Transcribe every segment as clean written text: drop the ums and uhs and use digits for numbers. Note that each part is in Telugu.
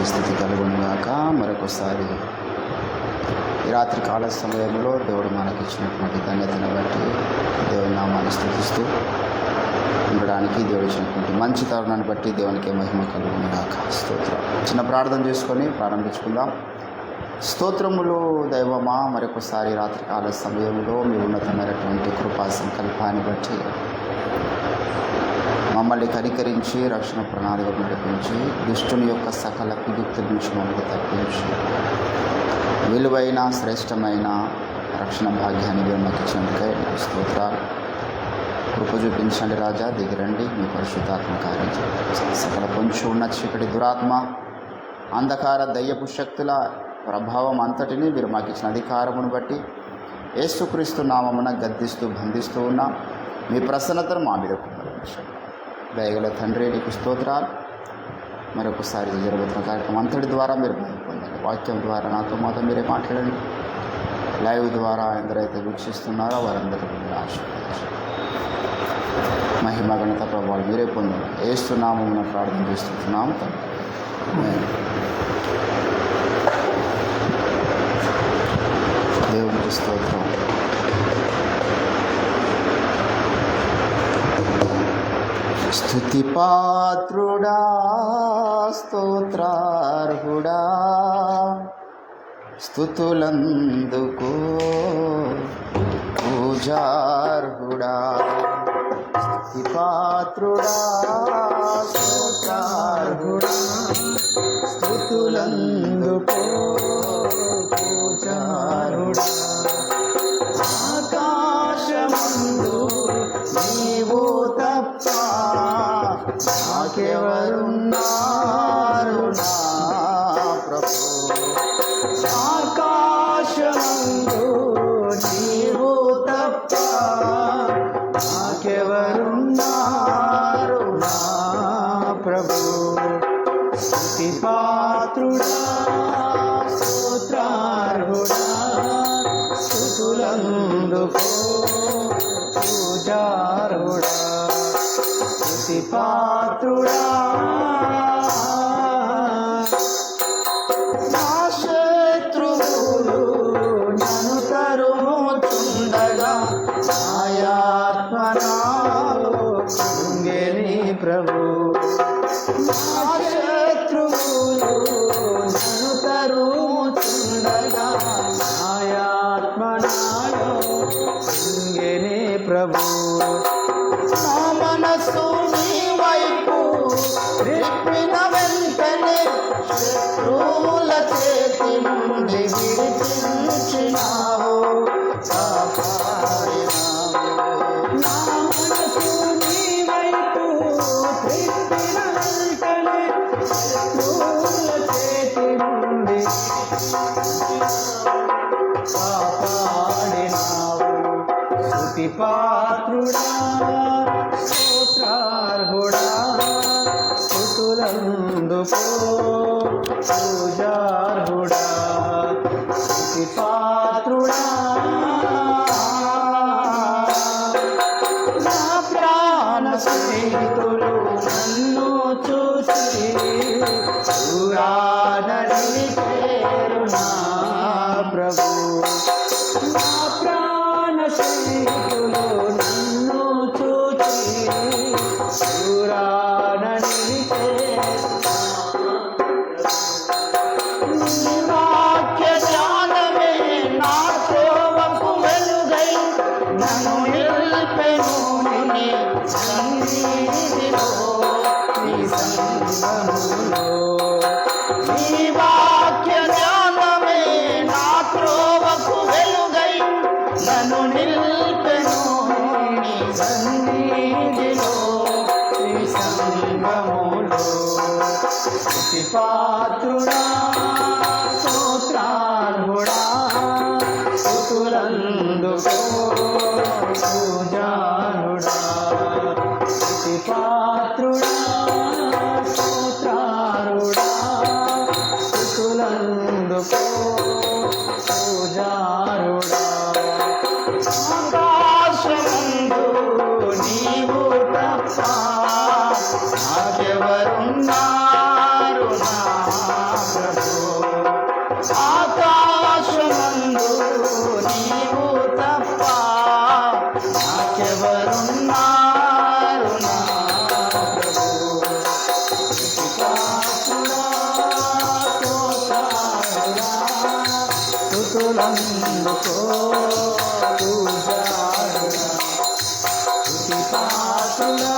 నామానికి స్థుతి కలుగునుగాక. మరొకసారి ఈ రాత్రి కాల సమయంలో దేవుడు మనకిచ్చినటువంటి ధన్యతను బట్టి దేవుని నామాన్ని స్థుతిస్తూ ఉండడానికి దేవుడు ఇచ్చినటువంటి మంచి తరుణాన్ని బట్టి దేవునికి మహిమ కలుగునుగాక. స్తోత్రం. చిన్న ప్రార్థన చేసుకొని ప్రారంభించుకుందాం. స్తోత్రములు దైవమా, మరొకసారి రాత్రి కాల సమయంలో మీ ఉన్నతమైనటువంటి కృపా సంకల్పాన్ని బట్టి మమ్మల్ని కనికరించి రక్షణ ప్రణాళికను నడిపించి దుష్టుని యొక్క సకల కుయుక్తుల నుంచి మమ్మల్ని తప్పించి విలువైన శ్రేష్టమైన రక్షణ భాగ్యాన్ని మీరు మాకు ఇచ్చినందుకై మీకు స్తోత్రాలు. కృప చూపించండి రాజా, దిగిరండి. మీ పరిశుద్ధాత్మ కార్యం సకల పొంచి ఉన్న చీకటి దురాత్మ అంధకార దయ్యపు శక్తుల ప్రభావం అంతటినీ మీరు మాకు ఇచ్చిన అధికారమును బట్టి యేసుక్రీస్తు నామమున గద్దిస్తూ బంధిస్తూ ఉన్న మీ ప్రసన్నతను మా మీద కుమ్మరించండి. దయగల తండ్రి, నీకు స్తోత్రాలు. మరొకసారి జరుగుతున్న కార్యక్రమం అంతటి ద్వారా మీరు పొందండి. వాక్యం ద్వారా నాతో మాతో మీరే మాట్లాడండి. లైవ్ ద్వారా ఎందరైతే వీక్షిస్తున్నారో వారందరూ మీరు ఆశీర్వదించండి. మహిమ ఘనత ప్రభావాలు మీరే పొందండి. ఏస్తున్నామని ప్రార్థన చేస్తున్నాము తండ్రి. దేవునికి స్తోత్రం. స్తుతి పాత్రుడా, స్తోత్రార్హుడా, స్తుతులందుకో పూజార్హుడా. స్తుతి పాత్రుడా, స్తోత్రార్హుడా, స్తుతులందుకో పూజార్హుడా. ఆకాశమందు నీవు తప్ప నాకెవరున్నారు నా ప్రభు. ఆకాశమందు నీవు తప్ప నాకెవరున్నారు నా ప్రభు. స్తుతి పాత్రుడా, స్తోత్రార్హుడా, స్తుతులందుకో పూజార్హుడా. స్తుతి పాత్రుడా, నా శత్రువులు నన్ను తరుముచుండగా నాయాత్మ నాలో కృంగెని ప్రభు. నా శత్రువులు నన్ను తరుముచుండగా నాయాత్మ నాలో కృంగెని ప్రభు. నా మనసు నీ వైపు రిప్పిన వెంటనే శత్రువుల చేతి నుండి విడిపించినావు, కాపాడినావు. నా మనసు నీ వైపు రిప్పిన వెంటనే శత్రువుల చేతి నుండి కాపాడినావు. స్తుతి పాత్రుడా, స్తోత్రార్హుడా, స్తుతులందుకో పూజార్హుడా. స్తుతి పాత్రుడా, నా ప్రాణ స్నేహితులు నన్ను చూసి దూరానని పేరు నా ప్రభు. నా ప్రాణ స్నేహితులు నన్ను చూచి దూరానని పేరు. నీ వాక్య జ్ఞానమే నా త్రోవకు వెలుగై నన్ను నిలిపెను నీ సన్నిధిలో, నీ సంగములో. నీ వాక్య జ్ఞానమే నా త్రోవకు వెలుగై నన్ను నిలిపెను నీ సన్నిధిలో, నీ సంగములో. స్తుతి పాత్రుడా, స్తోత్రార్హుడా, స్తుతులందుకో పూజార్హుడా. స్తుతి పాత్రుడా, స్తోత్రార్హుడా, స్తుతులందుకో పూజార్హుడా. ఆకాశమందు నీవు తప్ప నాకెవరున్నారు నా స్తుతులందుకో పూజారుడా స్తుతి పాత్రుడా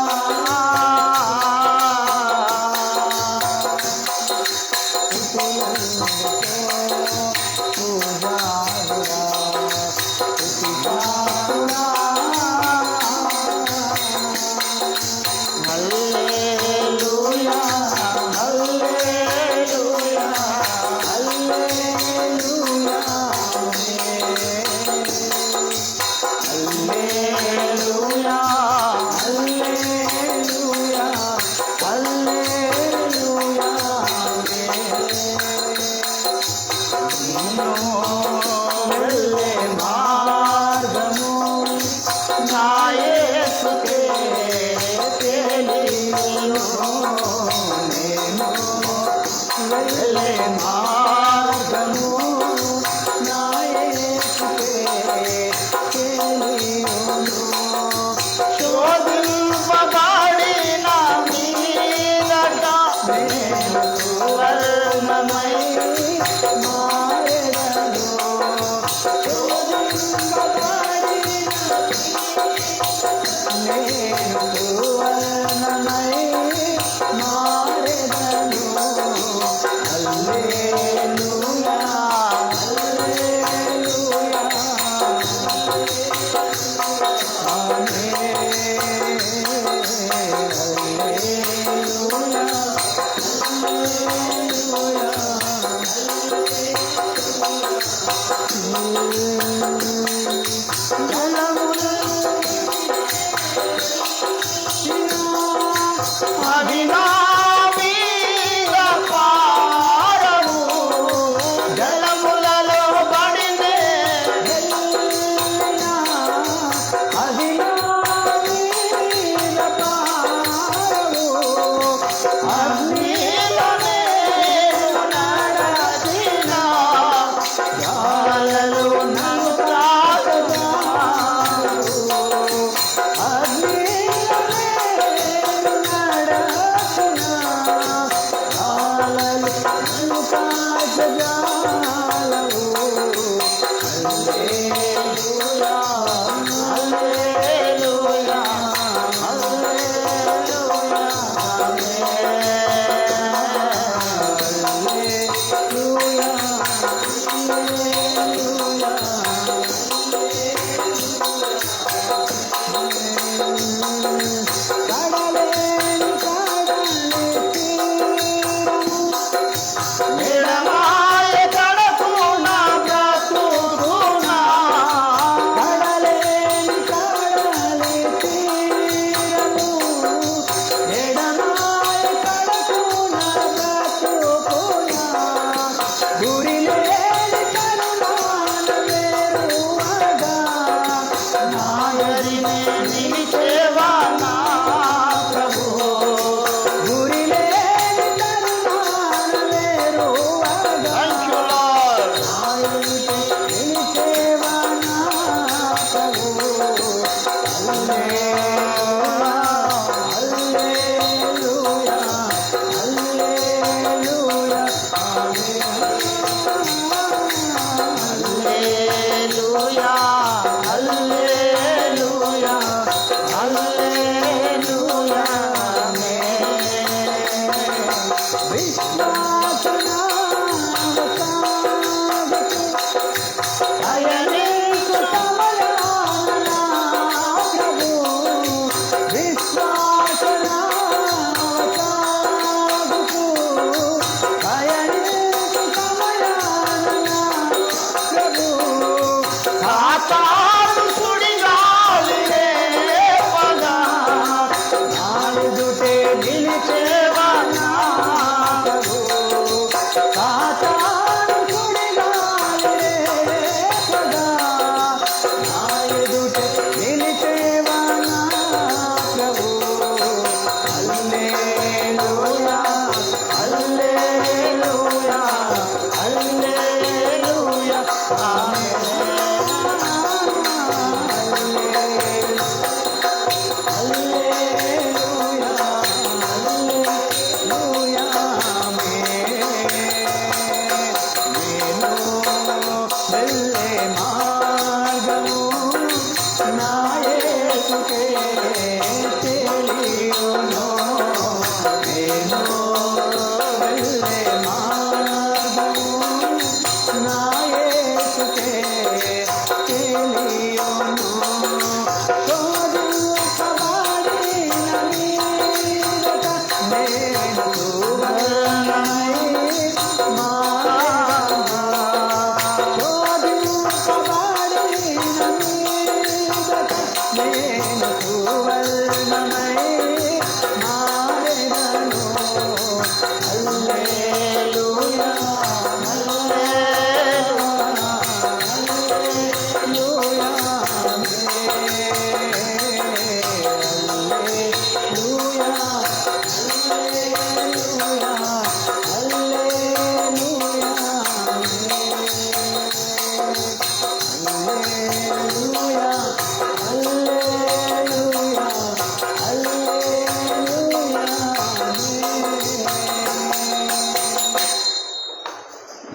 అభినామీగా పాడము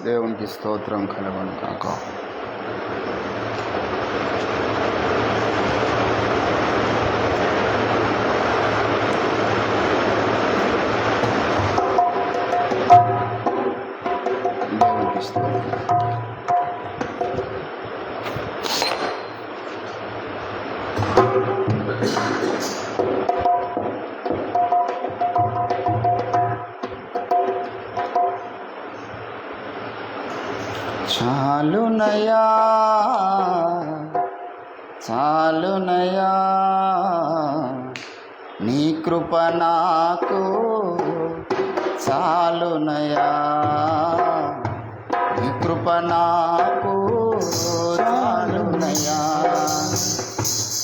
దేవునికి స్తోత్రం కలుగును కాక. దేవునికి స్తోత్రం. చాలునయా చాలునయా నీ కృప నాకు చాలునయా, నీ కృప నాకు చాలునయా.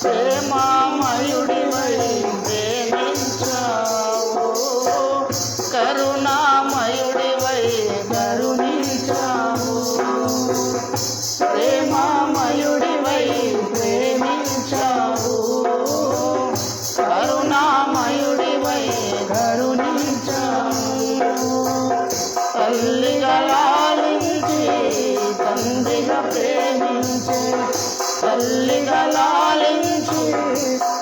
ప్రేమామయుడివై ప్రేమించావు, కరుణామయుడివై కరుణించావు. ప్రేమామయుడివై ప్రేమించావు, కరుణామయుడివై కరుణించావు. తల్లిగా లాలించి తండ్రిగా ప్రేమించే, తల్లిగా లాలించి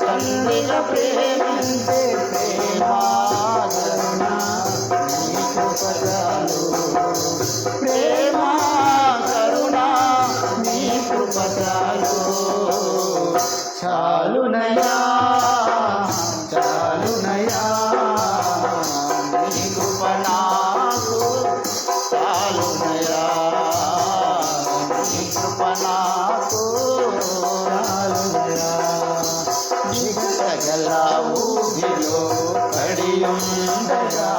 తండ్రిగా ప్రేమించే ప్రేమా కరుణ నీ కృప చాలు. ప్రేమా కరుణ నీ కృప చాలు. చాలునయా చాలునయా నీ కృప నాకు చాలునయా, నీ కృప నాకు చాలునయా. దిగగల ఊబిలో పడియుండగా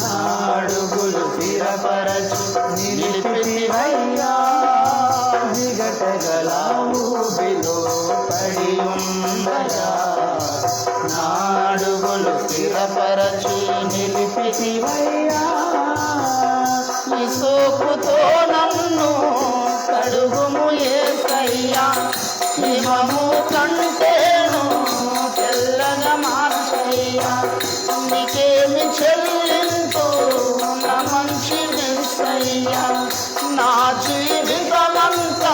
నా అడుగులు స్థిరపరచు నిలిపితివయ్యా. దిగటగల ఊబిలో పడియుండగా నా అడుగులు స్థిరపరచు నిలిపితివయ్యా. నీ సోపుతో నన్ను కడుగుము యేసయ్యా, హిమము కంటేను తెల్లగా మార్చయ్యా. నీకేమి చెల్లింపు నా మంచి యేసయ్యా, నా జీవితమంతా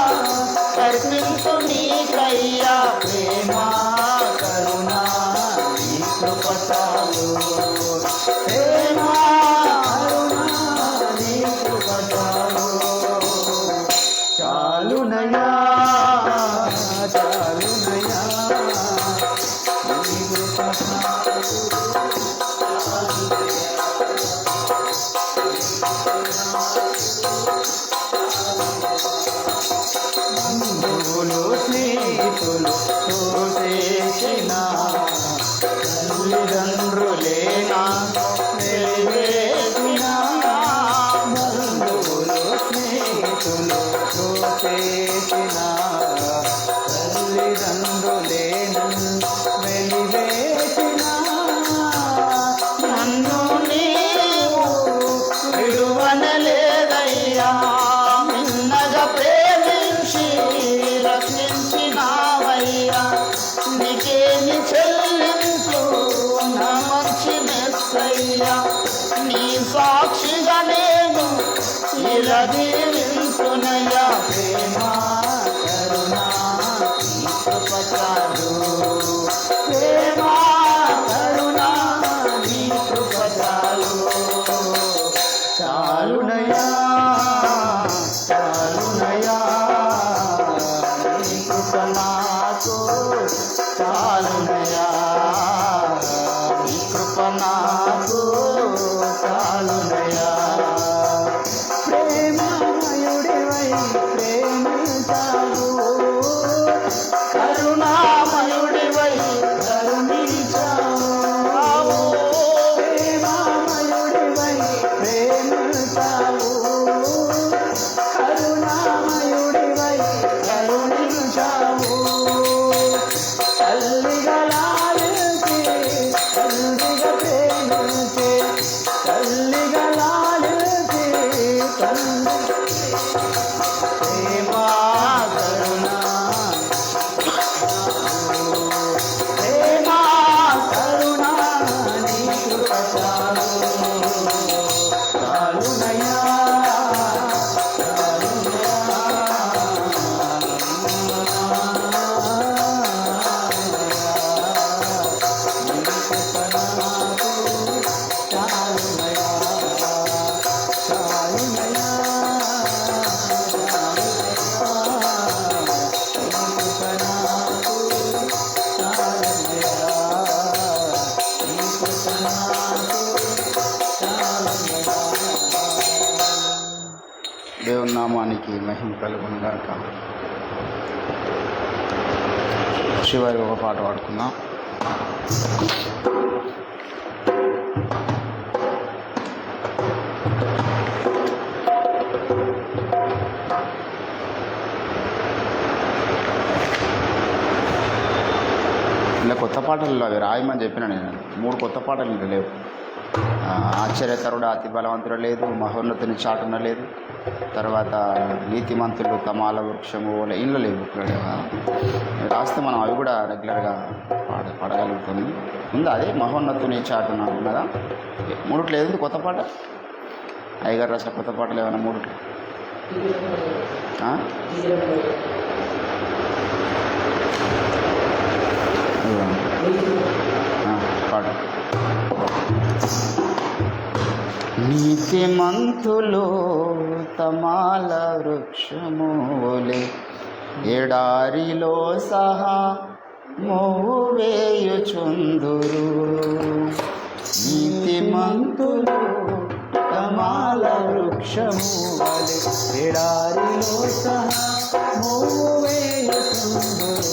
అర్పించు నీకయ్యా. ప్రేమా కరుణ నీ కృప చాలు. ప్రేమా కరుణ నీ కృప చాలు. చాలునయా చాలునయా నీ కృప చాలు. బంధువులు స్నేహితులు తోసేసిన తల్లిదండ్రులేనా వెలివేసిన, బంధువులు స్నేహితులు తోసేసిన తల్లిదండ్రులేనా వెలివేసిన. నన్ను నీవు విడువనలేదయ్యా, నిన్నగా ప్రేమించి రక్షించినావయ్యా. నీకేమి చెల్లించు నా మంచి మెస్సయ్యా, నీ సాక్షిగా నేను ఇలా జీవించునయ్యా. ప్రేమా కరుణ నీ కృప చాలు. ప్రేమా కరుణ నీ కృప చాలు. చాలునయా చాలునయా నీ కృప నాకు చాలునయా, నీ కృప నాకు చాలునయా. ప్రేమామయుడివై ప్రేమించావు, కరుణామయుడివై కరుణించావు. ప్రేమామయుడివై ప్రేమించావు, దేవుని నామానికి మహిమ కలుగును గాక. చివరి ఒక పాట పాడుకుందాం. ఇలా కొత్త పాటలు అవి రాయమని చెప్పిన నేను. 3 కొత్త పాటలు ఇంకా లేవు. ఆశ్చర్యకరుడు అతి బలవంతుడు లేదు, మహోన్నతుని చాటున లేదు, తర్వాత నీతిమంతులు తమాల వృక్షము ఇంట్లో లేవు. రాస్తే మనం అవి కూడా రెగ్యులర్గా పాడగలుగుతుంది. ముందు అదే మహోన్నతుని చాటున ఉన్నదా? 3 లేదు కొత్త పాట. అయ్యగారు రాసిన కొత్త పాటలు ఏమైనా 3 పాట. నీతిమంతులు తమాల వృక్షములే ఎడారిలో సహా మోవు వేయుచుందురు. నీతిమంతులు తమాల వృక్షములే ఎడారిలో సహా మోవు వేయుచుందురు.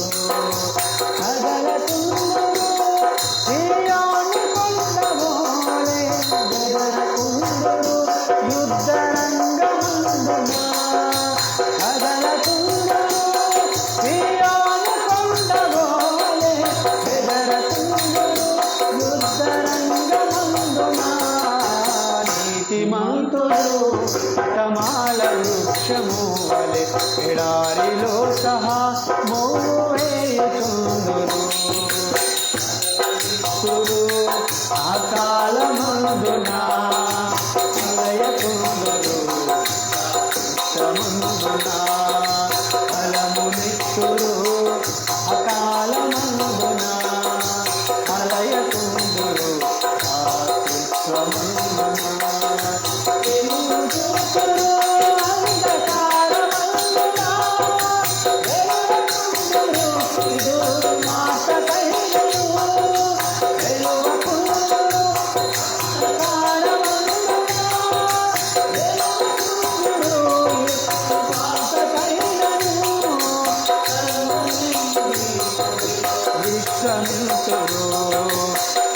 తమాల వృక్షము వలె ఎడారిలో సహా మోవు వేయుచుందురు. అకాలమందున అలయకుందురు, సముందున ఫలమునిచ్చురు. అకాలమందున అలయకుందురు,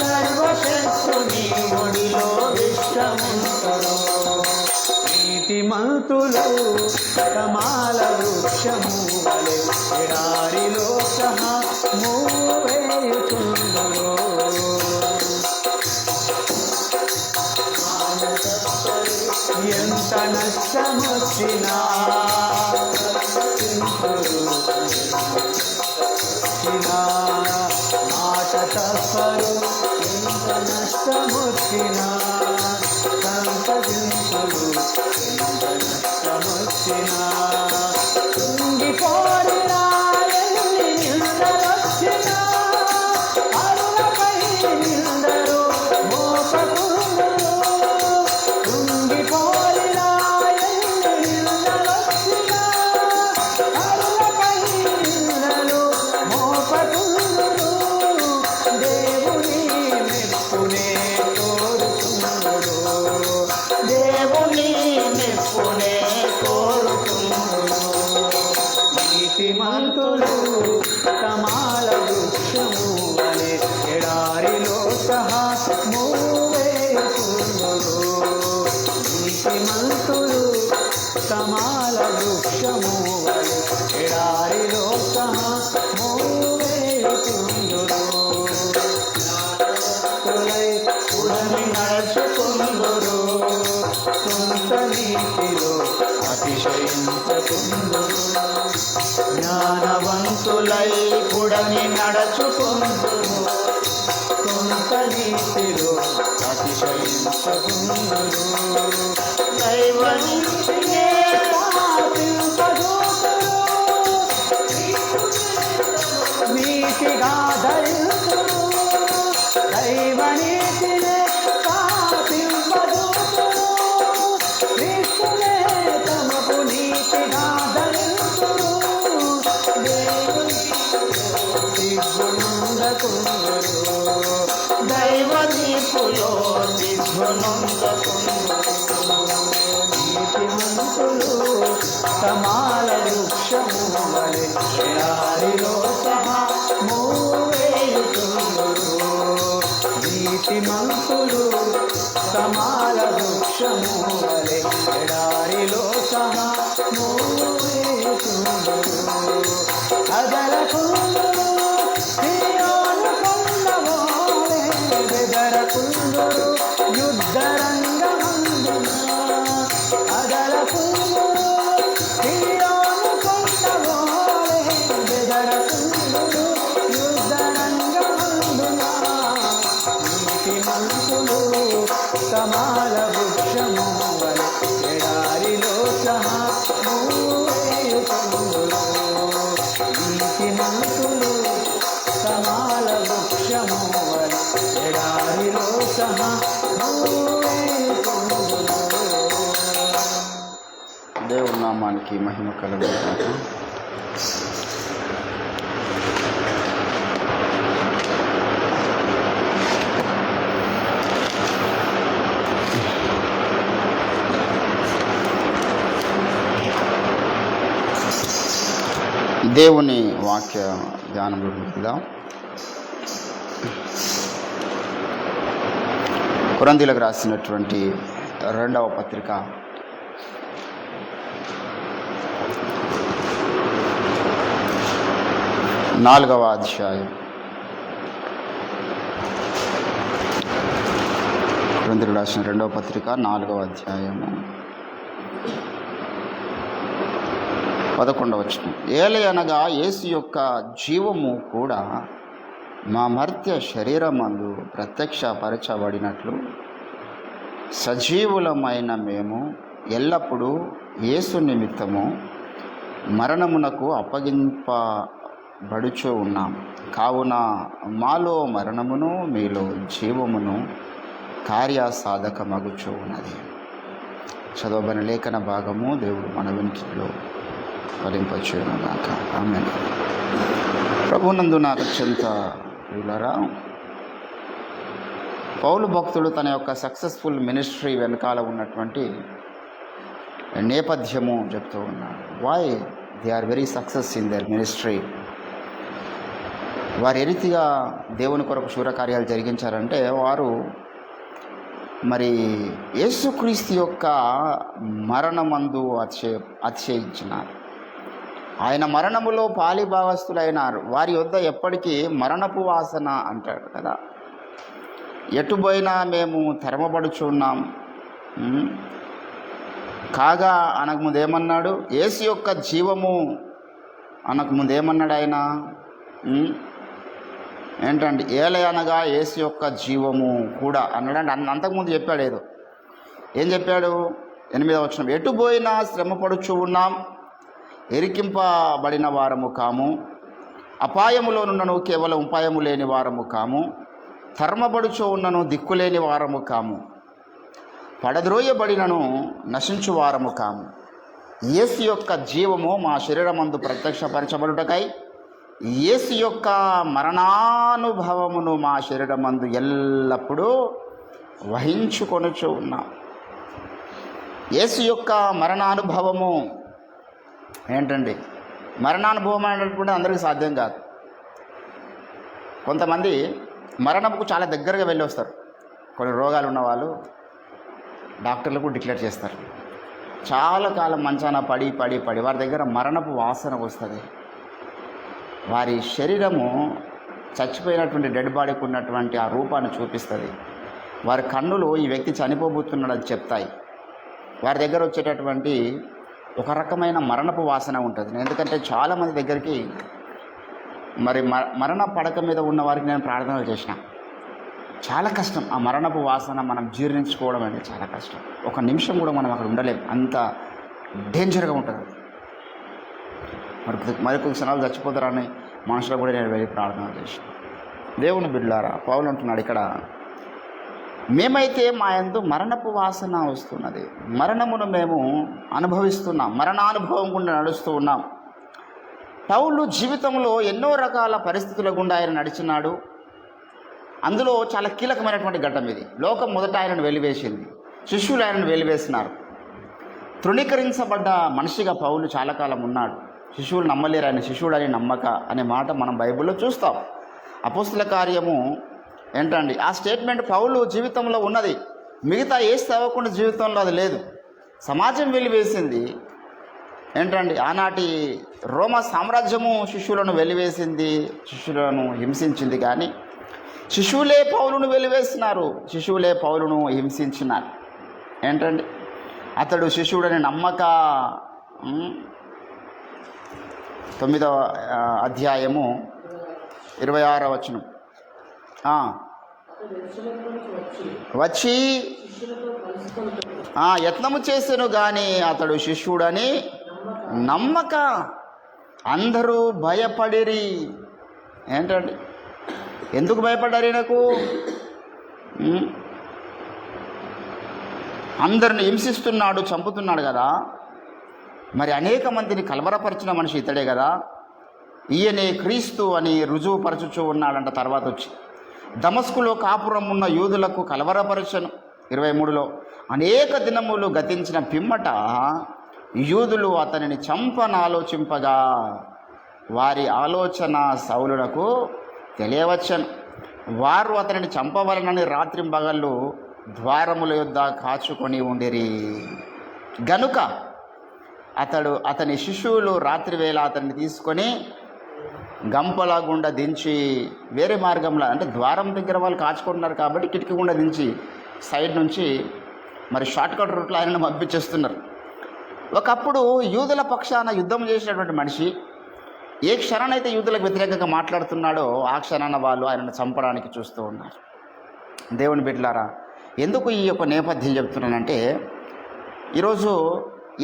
సర్వశక్తుని ఒడిలో విశ్రమింతురు. నీతిమంతులు తమాల వృక్షము వలె ఎడారిలో సహా మోవు వేయుచుందురు. ఎంత నష్టమొచ్చినా మాట తప్పరు. ఎంత నష్టమొచ్చినా సంతరించుడు. ఎంత నష్టమొచ్చినా కుంగిపోరినా ఎన్ని నిందలొచ్చినా అరులపై నిందరు మోపకుందురు. కుంగిపోరినా ఎన్ని నిందలొచ్చినా అరులపై నిందలు మోపకుందురు. దేవుని మెప్పునే కోరుకుందురు. దేవుని మెప్పునే కోరుకుందురు. నీతిమంతులు తమాల వృక్షము వలె ఎడారిలో సహా మోవు వేయుచుందురు. నీతిమంతులు తమాల వృక్షము వలె ఎడారిలో సహా మోవు వేయుచుందురు. ఉడమి నడుచుకుందురు, సొంత నీతిలో అతిశయించుకుందురు. జ్ఞానవంతులై ఉడమి నడుచుకుందురు, సొంత నీతిలో అతిశయించుకుందురు. దైవనీతినే పాటింపజూతురు, నీతిగా ధరించురు. దైవనీతినే పాటింపజూతురు, క్రీస్తునే తమకు నీతిగా ధరించురు. దైవ దీపులో దిగ్గునందకుందురు. సమాల వృక్షము వలె ఎడారిలో సహా మూవేయుచుందురు. నీతిమంతులు సమాల వృక్షము వలె ఎడారిలో సహా మూవేయుచుందురు. అదలకుందురు సియోను కొండవోలే బెదరకుందురు యుద్ధరంగమందున. అదలకుందురు సియోను కొండవోలే బెదరకుందురు యుద్ధరంగమందున. నీతిమంతులు సమాల వృక్షము వలె ఎడారిలో సహా మూవేయుచుందురు. నీతిమంతులు సమాల వృక్షము వలె ఎడారిలో సహా మూవేయుచుందురు. దేవుని నామానికి మహిమ కలుగును. దేవుని వాక్య ధ్యానంలో ఉంటుందా? కొరింథీయులకు రాసినటువంటి 2వ పత్రిక 4వ అధ్యాయం. కొరింథీయులకు రాసిన 2వ పత్రిక 4వ అధ్యాయము 11వ వచనం. ఏలయనగా యేసు యొక్క జీవము కూడా మా మర్త్య శరీరమందు ప్రత్యక్షపరచబడినట్లు సజీవులమైన మేము ఎల్లప్పుడూ యేసు నిమిత్తము మరణమునకు అప్పగింపబడుచు ఉన్నాం. కావున మాలో మరణమును మీలో జీవమును కార్యసాధకమగుచు ఉన్నది. చదవబడిన లేఖన భాగము దేవుడు మన వెనుకలో ఫలింపచేయునుగాక. ఆమేన్. ప్రభునందు నాకు అత్యంత ప్రియులారా, పౌలు భక్తుడు తన యొక్క సక్సెస్ఫుల్ మినిస్ట్రీ వెనకాల ఉన్నటువంటి నేపథ్యము చెప్తూ ఉన్నాడు. Why they are very success in their ministry. వారు ఏ రీతిగా దేవుని కొరకు శూరకార్యాలు జరిగించారంటే, వారు మరి యేసుక్రీస్తు యొక్క మరణమందు అతిశయించినారు. ఆయన మరణములో పాలిభాగస్తులైనారు. వారి వద్ద ఎప్పటికీ మరణపు వాసన అంటాడు కదా. ఎటుపోయినా మేము తరమబడుచున్నాం. కాగా అనకముందు ఏమన్నాడు? యేసు యొక్క జీవము అనకముందు ఏమన్నాడు ఆయన? ఏంటంటే ఏలయనగా యేసు యొక్క జీవము కూడా అన్నాడంటే అంతకుముందు చెప్పాడు. ఏం చెప్పాడు? 8వ వచనం. ఎటుపోయినా శ్రమపడుచు ఉన్నాం, ఎరికింపబడిన వారము కాము, అపాయములో నున్నను కేవలం ఉపాయము లేని వారము కాము, తరమబడుచు ఉన్నను దిక్కులేని వారము కాము, పడద్రోయబడినను నశించు వారము కాము. యేసు యొక్క జీవము మా శరీరమందు ప్రత్యక్షపరచబడుటకై యేసు యొక్క మరణానుభవమును మా శరీరమందు ఎల్లప్పుడూ వహించుకొనుచు ఉన్నాం. యేసు యొక్క మరణానుభవము ఏంటండి? మరణానుభవం అనేటువంటి అందరికీ సాధ్యం కాదు. కొంతమంది మరణముకు చాలా దగ్గరగా వెళ్ళి వస్తారు. కొన్ని రోగాలు ఉన్నవాళ్ళు డాక్టర్లకు డిక్లేర్ చేస్తారు. చాలా కాలం మంచాన పడి పడి పడి వారి దగ్గర మరణపు వాసన వస్తుంది. వారి శరీరము చచ్చిపోయినటువంటి డెడ్ బాడీకి ఉన్నటువంటి ఆ రూపాన్ని చూపిస్తుంది. వారి కన్నులు ఈ వ్యక్తి చనిపోబోతున్నాడని చెప్తాయి. వారి దగ్గర వచ్చేటటువంటి ఒక రకమైన మరణపు వాసన ఉంటుంది. ఎందుకంటే చాలామంది దగ్గరికి మరి మరణ పడక మీద ఉన్న వారికి నేను ప్రార్థనలు చేసిన. చాలా కష్టం ఆ మరణపు వాసన మనం జీర్ణించుకోవడం అనేది చాలా కష్టం. ఒక నిమిషం కూడా మనం అక్కడ ఉండలేం, అంత డేంజర్గా ఉంటుంది. మరికొద్ది క్షణాలు చచ్చిపోతారని మనుషులు కూడా నేను వెళ్ళి ప్రార్థన చేసిన. దేవుని బిడ్డలారా, పౌలు అంటున్నాడు ఇక్కడ, మేమైతే మా యందు మరణపు వాసన వస్తున్నది, మరణమును మేము అనుభవిస్తున్నాం, మరణానుభవం గుండా నడుస్తూ ఉన్నాం. పౌలు జీవితంలో ఎన్నో రకాల పరిస్థితుల గుండా ఆయన నడిచినాడు. అందులో చాలా కీలకమైనటువంటి ఘట్టం ఇది. లోకం మొదట ఆయనను వెలివేసింది, శిష్యులు ఆయనను వెలివేసినారు. తృణీకరించబడ్డ మనిషిగా పౌలు చాలా కాలం ఉన్నాడు. శిశువులు నమ్మలేరు, ఆయన శిశువుడని నమ్మక అనే మాట మనం బైబిల్లో చూస్తాం. అపోస్తుల కార్యము ఏంటండి, ఆ స్టేట్మెంట్ పౌలు జీవితంలో ఉన్నది. మిగతా ఏ సేవకుని జీవితంలో అది లేదు. సమాజం వెలివేసింది ఏంటండి, ఆనాటి రోమా సామ్రాజ్యము శిష్యులను వెలివేసింది, శిష్యులను హింసించింది. కానీ శిశువులే పౌలును వెలివేస్తున్నారు, శిశువులే పౌలును హింసించినారు. ఏంటండి, అతడు శిశువుడని నమ్మక 9వ అధ్యాయము 26వ వచనం. వచ్చి యత్నము చేసెను కానీ అతడు శిష్యుడని నమ్మక అందరూ భయపడిరి. ఏంటండి, ఎందుకు భయపడ్డారు? నాకు అందరిని హింసిస్తున్నాడు, చంపుతున్నాడు కదా, మరి అనేక మందిని కలవరపరిచిన మనిషి ఇతడే కదా, ఈయనే క్రీస్తు అని రుజువుపరచుచూ ఉన్నాడంట. తర్వాత వచ్చి దమస్కులో కాపురం ఉన్న యూదులకు కలవరపరచను. 23లో అనేక దినములు గతించిన పిమ్మట యూదులు అతనిని చంపనాలోచింపగా వారి ఆలోచన సౌలునకు తెలియవచ్చను. వారు అతనిని చంపవలనని రాత్రింబగళ్ళు ద్వారముల యొద్ద కాచుకొని ఉండిరి. గనుక అతని శిష్యులు రాత్రివేళ అతన్ని తీసుకొని గంపల గుండా దించి వేరే మార్గంలో, అంటే ద్వారం దగ్గర వాళ్ళు కాచుకుంటున్నారు కాబట్టి కిటికీ గుండా దించి సైడ్ నుంచి మరి షార్ట్కట్ రూట్లో ఆయనను పంపించేస్తున్నారు. ఒకప్పుడు యూదుల పక్షాన యుద్ధం చేసినటువంటి మనిషి ఏ క్షణానైతే యూదులకు వ్యతిరేకంగా మాట్లాడుతున్నాడో ఆ క్షణాన వాళ్ళు ఆయనను చంపడానికి చూస్తూ ఉన్నారు. దేవుని బిడ్డలారా, ఎందుకు ఈ యొక్క నేపథ్యం చెప్తున్నానంటే, ఈరోజు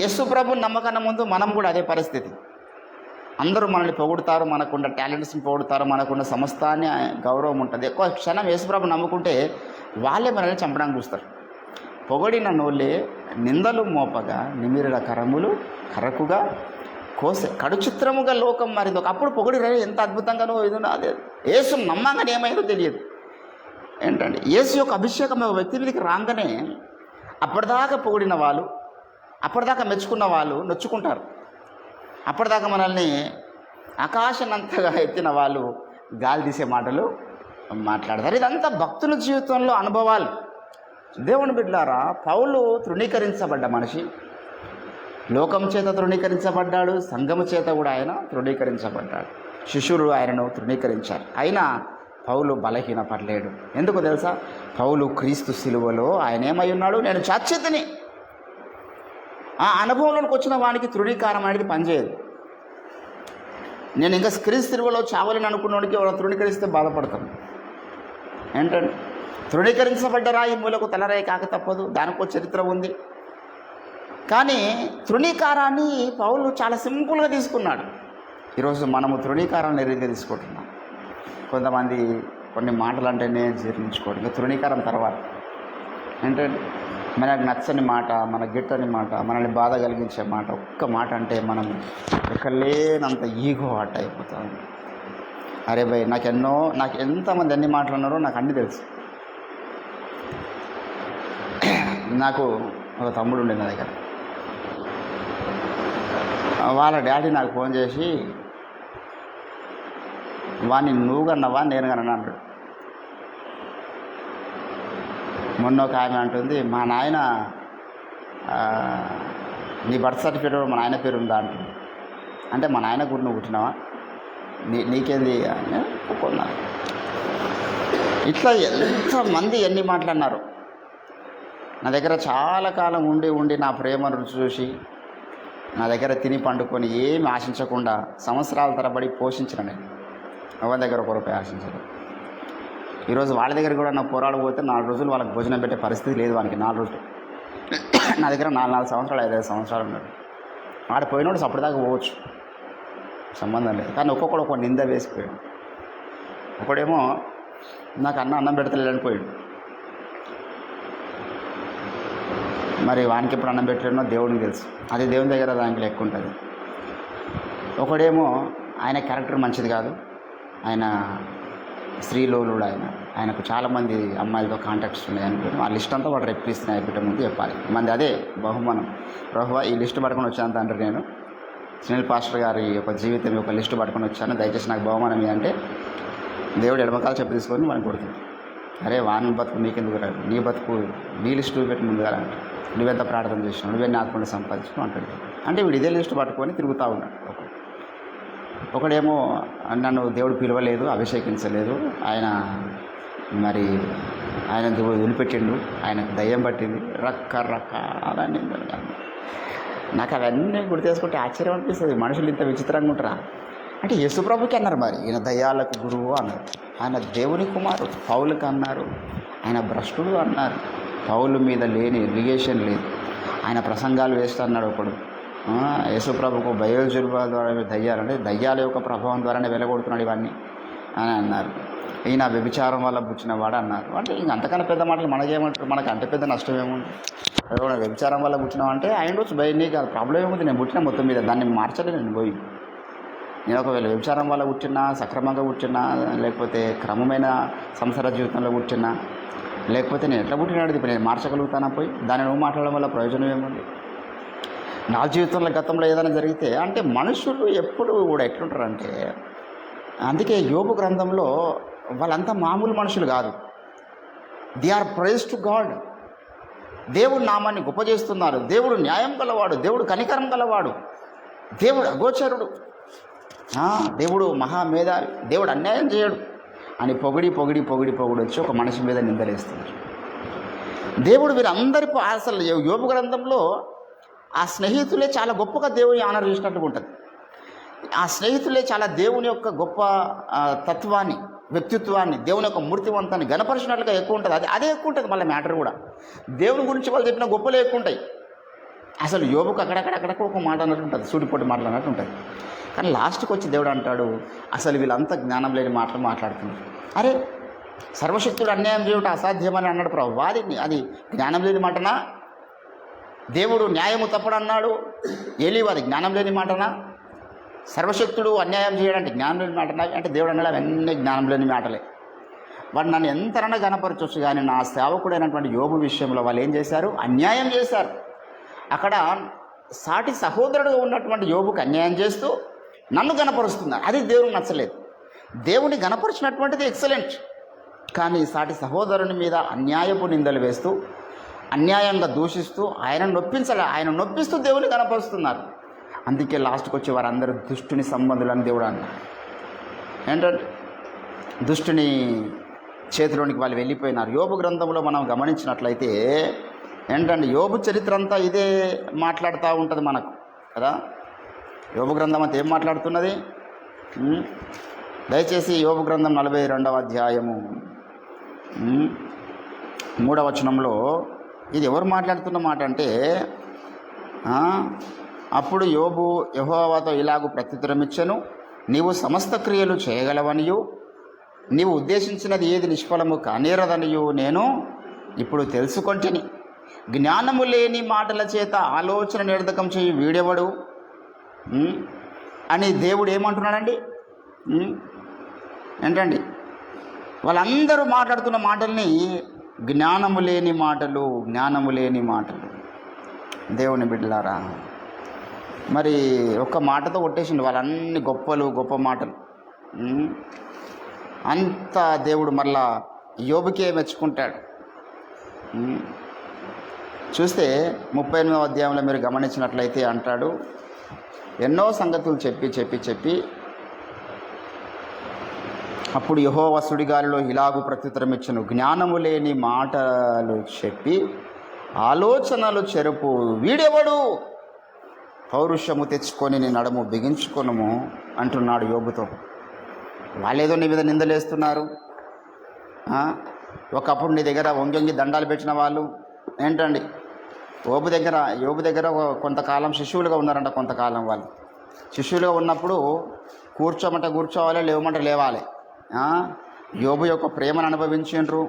యేసు ప్రభుని నమ్మకన్నా ముందు మనం కూడా అదే పరిస్థితి. అందరూ మనల్ని పొగుడుతారు, మనకున్న టాలెంట్స్ని పొగుడుతారు, మనకున్న సమస్తాన్ని గౌరవం ఉంటుంది. ఎక్కువ క్షణం యేసు ప్రభు నమ్ముకుంటే వాళ్ళే మనల్ని చంపడానికి చూస్తారు. పొగడిన నోళ్ళే నిందలు మోపగా నిమిరిన కరములు కరకుగా కోసే కడు చిత్రముగా లోకం మారింది. ఒకప్పుడు పొగడి ఎంత అద్భుతంగానో ఏదో అదే యేసు నమ్మంగానే ఏమైందో తెలియదు. ఏంటంటే యేసు యొక్క అభిషేకం ఒక వ్యక్తి మీదకి రాగానే అప్పటిదాకా పొగిడిన వాళ్ళు, అప్పటిదాకా మెచ్చుకున్న వాళ్ళు నొచ్చుకుంటారు. అప్పటిదాకా మనల్ని ఆకాశనంతగా ఎత్తిన వాళ్ళు గాలి తీసే మాటలు మాట్లాడతారు. ఇదంతా భక్తుల జీవితంలో అనుభవాలు. దేవుని బిడ్డలారా, పౌలు తృణీకరించబడ్డ మనిషి, లోకం చేత తృణీకరించబడ్డాడు, సంఘము చేత కూడా ఆయన తృణీకరించబడ్డాడు. శిష్యులు ఆయనను తృణీకరించారు. అయినా పౌలు బలహీనపడలేడు. ఎందుకు తెలుసా? పౌలు క్రీస్తు సిలువలో ఆయన ఏమై ఉన్నాడు, నేను చచ్చితిని. ఆ అనుభవంలోకి వచ్చిన వానికి తృణీకారం అనేది పనిచేయదు. నేను ఇంకా క్రీస్తు సిలువలో చావాలని అనుకున్నవాడికి ఎవరు తృణీకరిస్తే బాధపడతాను. ఏంటంటే తృణీకరించబడ్డరా ఈ మూలకు తలరాయి కాక తప్పదు, దానికో చరిత్ర ఉంది. కానీ తృణీకారాన్ని పౌలు చాలా సింపుల్గా తీసుకున్నాడు. ఈరోజు మనము తృణీకారాన్ని రీతిగా తీసుకుంటున్నాం. కొంతమంది కొన్ని మాటలు అంటేనే జీర్ణించుకోవడం, ఇంకా తృణీకారం తర్వాత ఏంటంటే మనకు నచ్చని మాట, మన గిట్టని మాట, మనల్ని బాధ కలిగించే మాట, ఒక్క మాట అంటే మనం ఎక్కలేనంత ఈగో హార్ట్ అయిపోతాం. అరే భయ్, నాకు ఎంతమంది ఎన్ని మాటలు ఉన్నారో నాకు అన్నీ తెలుసు. నాకు ఒక తమ్ముడు ఉండే నా దగ్గర, వాళ్ళ డాడీ నాకు ఫోన్ చేసి వాడిని నువ్వు కన్నావా నేను కన్నా అన్నాడు. మొన్న ఒక ఆమె అంటుంది, మా నాయన నీ బర్త్ సర్టిఫికేట్ మా నాయన పేరు ఉందా అంటుంది. అంటే మా నాయన కూడా నువ్వు పుట్టినావా, నీకేంది అని ఒప్పుకున్నాను. ఇట్లా ఎంతమంది ఎన్ని మాట్లాడినారు. నా దగ్గర చాలా కాలం ఉండి నా ప్రేమను రుచి చూసి నా దగ్గర తిని పండుకొని ఏమి ఆశించకుండా సంవత్సరాల తరబడి పోషించిన నేను ఎవరి దగ్గర ఒక రూపాయి ఆశించలేదు. ఈరోజు వాళ్ళ దగ్గర కూడా నా పోరాడబోతే 4 రోజులు వాళ్ళకి భోజనం పెట్టే పరిస్థితి లేదు. వానికి 4 రోజులు నా దగ్గర 4 సంవత్సరాలు 5 సంవత్సరాలు ఉన్నాడు. ఆడ పోయినోడు అప్పటిదాకా పోవచ్చు, సంబంధం లేదు. కానీ ఒక్కొక్కడు ఒక నింద వేసిపోయాడు. ఒకడేమో నాకు అన్నం పెడతలేదని పోయాడు. మరి వానికి ఎప్పుడు అన్నం పెట్టలేనో దేవుడికి తెలుసు. అది దేవుని దగ్గర దానికి లెక్క ఉంటుంది. ఒకడేమో ఆయన క్యారెక్టర్ మంచిది కాదు, ఆయన శ్రీలోలుడు ఆయనకు చాలామంది అమ్మాయిలతో కాంటాక్ట్స్ ఉన్నాయి అనుకుని ఆ లిస్ట్ అంతా వాడు రెప్పిస్తున్న అయిపోయే ముందు చెప్పాలి. మంది అదే బహుమానం. ప్రభువా ఈ లిస్టు పట్టుకొని వచ్చాను తండ్రి, నేను సునీల్ పాస్టర్ గారి యొక్క జీవితం యొక్క లిస్టు పట్టుకొని వచ్చాను, దయచేసి నాకు బహుమానం అంటే దేవుడు ఎడమకాలు చెప్పి తీసుకొని మనం కొడుతుంది. అరే వాని బతుకు నీకెందుకు రాదు, నీ బతుకు నీ లిస్టు పెట్టి ముందుగా అంటే నువ్వెంత ప్రార్థన చేసినావు, నువ్వెన్ని ఆత్మని సంపాదించుకుని అంటాడు. అంటే వీడు ఇదే లిస్టు పట్టుకొని తిరుగుతూ ఉన్నాడు. ఒకడేమో నన్ను దేవుడు పిలవలేదు, అభిషేకించలేదు, ఆయన దేవుడు వదిలిపెట్టిండు, ఆయనకు దయ్యం పట్టింది, రకరకాల నిందలు. నాకు అవన్నీ గుర్తు చేసుకుంటే ఆశ్చర్యం అనిపిస్తుంది. మనుషులు ఇంత విచిత్రంగా ఉంటారా అంటే యేసుప్రభుకి అన్నారు, మరి ఈయన దయ్యాలకు గురువు అన్నారు, ఆయన దేవుని కుమారుడు. పౌలుకి అన్నారు, ఆయన భ్రష్టుడు అన్నారు. పౌలు మీద లేని ఎలిగేషన్ లేదు, ఆయన ప్రసంగాలు వేస్తూ అన్నాడు ఒకడు. యేసుప్రభుకు బయోజుల్వ ద్వారా దయ్యాలంటే దయ్యాల యొక్క ప్రభావం ద్వారానే వెలగొడుతున్నాడు ఇవన్నీ అని అన్నారు. ఈయన వ్యభిచారం వల్ల పుచ్చినవాడు అన్నారు. అంటే ఇంక అంతకన్నా పెద్ద మాటలు మనకేమంటారు, మనకు అంత పెద్ద నష్టం ఏముంది? వ్యభిచారం వల్ల పుచ్చినావు అంటే ఆయన రోజు నీకు ప్రాబ్లం ఏముంది? నేను పుట్టిన మొత్తం మీద దాన్ని మార్చలే నేను పోయి. నేను ఒకవేళ వ్యభిచారం వల్ల పుట్టినా, సక్రమంగా పుట్టినా, లేకపోతే క్రమమైన సంసార జీవితంలో పుట్టినా, లేకపోతే నేను ఎట్లా పుట్టినాడు ఇప్పుడు నేను మార్చగలుగుతానా పోయి? దాన్ని నువ్వు మాట్లాడడం వల్ల ప్రయోజనం ఏముంది? నా జీవితంలో గతంలో ఏదైనా జరిగితే అంటే మనుషులు ఎప్పుడు కూడా ఎట్లుంటారంటే, అందుకే యోబు గ్రంథంలో వాళ్ళంతా మామూలు మనుషులు కాదు. They are praise to God. దేవుడు నామాన్ని గొప్ప చేస్తున్నారు. దేవుడు న్యాయం గలవాడు, దేవుడు కనికరం గలవాడు, దేవుడు అగోచరుడు, దేవుడు మహామేధావి, దేవుడు అన్యాయం చేయడు అని పొగిడి పొగిడి పొగిడి పొగిడి వచ్చి ఒక మనిషి మీద నిందలేస్తున్నారు. దేవుడు వీరందరి అసలు యోబు గ్రంథంలో ఆ స్నేహితులే చాలా గొప్పగా దేవుని ఆనర్ చేసినట్టుగా ఉంటుంది. ఆ స్నేహితులే చాలా దేవుని యొక్క గొప్ప తత్వాన్ని, వ్యక్తిత్వాన్ని, దేవుని యొక్క మూర్తివంతాన్ని గణపరిచినట్లుగా ఎక్కువ ఉంటుంది. అదే ఎక్కువ ఉంటుంది. మళ్ళీ మ్యాటర్ కూడా దేవుని గురించి వాళ్ళు చెప్పిన గొప్పలే ఎక్కువ ఉంటాయి. అసలు యోబుకు అక్కడక్కడక్కడ ఒక మాట అన్నట్టు ఉంటుంది, సూటిపోటి మాటలు అన్నట్టు ఉంటుంది. కానీ లాస్ట్కి వచ్చి దేవుడు అంటాడు, అసలు వీళ్ళంతా జ్ఞానం లేని మాటలు మాట్లాడుతున్నారు. అరే సర్వశక్తుడు అన్యాయం చేయడం అసాధ్యమని అన్నాడు ప్రభు, అది జ్ఞానం లేని మాటనా? దేవుడు న్యాయము తప్పడన్నాడు ఏలీవు, అది జ్ఞానం లేని మాటనా? సర్వశక్తుడు అన్యాయం చేయడానికి జ్ఞానం లేని మాటనా అంటే దేవుడు అన్నాడు అవన్నీ జ్ఞానం లేని మాటలే. వాడు నన్ను ఎంతనన్నా గణపరచవచ్చు, కానీ నా సేవకుడైనటువంటి యోబు విషయంలో వాళ్ళు ఏం చేశారు? అన్యాయం చేశారు. అక్కడ సాటి సహోదరుడుగా ఉన్నటువంటి యోబుకు అన్యాయం చేస్తూ నన్ను గణపరుస్తున్నారు. అది దేవునికి నచ్చలేదు. దేవుని గణపరిచినటువంటిది ఎక్సలెంట్, కానీ సాటి సహోదరుని మీద అన్యాయపు నిందలు వేస్తూ, అన్యాయంగా దూషిస్తూ, ఆయన నొప్పిస్తూ దేవుని గణపరుస్తున్నారు. అందుకే లాస్ట్కి వచ్చి వారందరూ దుష్టుని సంబంధులని దేవుడు అన్నారు. ఏంటంటే దుష్టుని చేతిలోనికి వాళ్ళు వెళ్ళిపోయినారు. యోబు గ్రంథంలో మనం గమనించినట్లయితే ఏంటంటే యోబు చరిత్ర అంతా ఇదే మాట్లాడుతూ ఉంటుంది మనకు కదా. యోబు గ్రంథం అంతా ఏం మాట్లాడుతున్నది? దయచేసి యోబు గ్రంథం 42వ అధ్యాయము 3వ వచనంలో ఇది ఎవరు మాట్లాడుతున్న మాట అంటే, అప్పుడు యోబు యెహోవాతో ఇలాగూ ప్రత్యుత్తరమిచ్చెను, నీవు సమస్త క్రియలు చేయగలవనియు నీవు ఉద్దేశించినది ఏది నిష్ఫలము కానేరదనియు నేను ఇప్పుడు తెలుసుకొంటిని. జ్ఞానము లేని మాటల చేత ఆలోచన నిర్ధకం చేయి వీడెవడు అని దేవుడు ఏమంటున్నాడండి? ఏంటండి వాళ్ళందరూ మాట్లాడుతున్న మాటల్ని జ్ఞానము లేని మాటలు, జ్ఞానము లేని మాటలు. దేవుని బిడ్డలారా, మరి ఒక్క మాటతో కొట్టేసిండు వాళ్ళన్ని గొప్ప మాటలు. అంతా దేవుడు మళ్ళా యోబుకే మెచ్చుకుంటాడు. చూస్తే 38వ అధ్యాయంలో మీరు గమనించినట్లయితే అంటాడు, ఎన్నో సంగతులు చెప్పి అప్పుడు యెహోవా సుడిగాలిలో ఇలాగు ప్రత్యుత్తరం ఇచ్చెను, జ్ఞానము లేని మాటలు చెప్పి ఆలోచనలు చెరుపు వీడెవడు, పౌరుషము తెచ్చుకొని నీ నడుము బిగించుకొనుము అంటున్నాడు యోబుతో. వాళ్ళేదో నీ మీద నిందలేస్తున్నారు. ఒకప్పుడు నీ దగ్గర వంగి దండాలు పెట్టిన వాళ్ళు ఏంటండి యోబు దగ్గర కొంతకాలం శిష్యులుగా ఉన్నారంట. కొంతకాలం వాళ్ళు శిష్యులుగా ఉన్నప్పుడు కూర్చోవాలి, లేవమంటే లేవాలి. యోబు యొక్క ప్రేమను అనుభవించిండ్రు,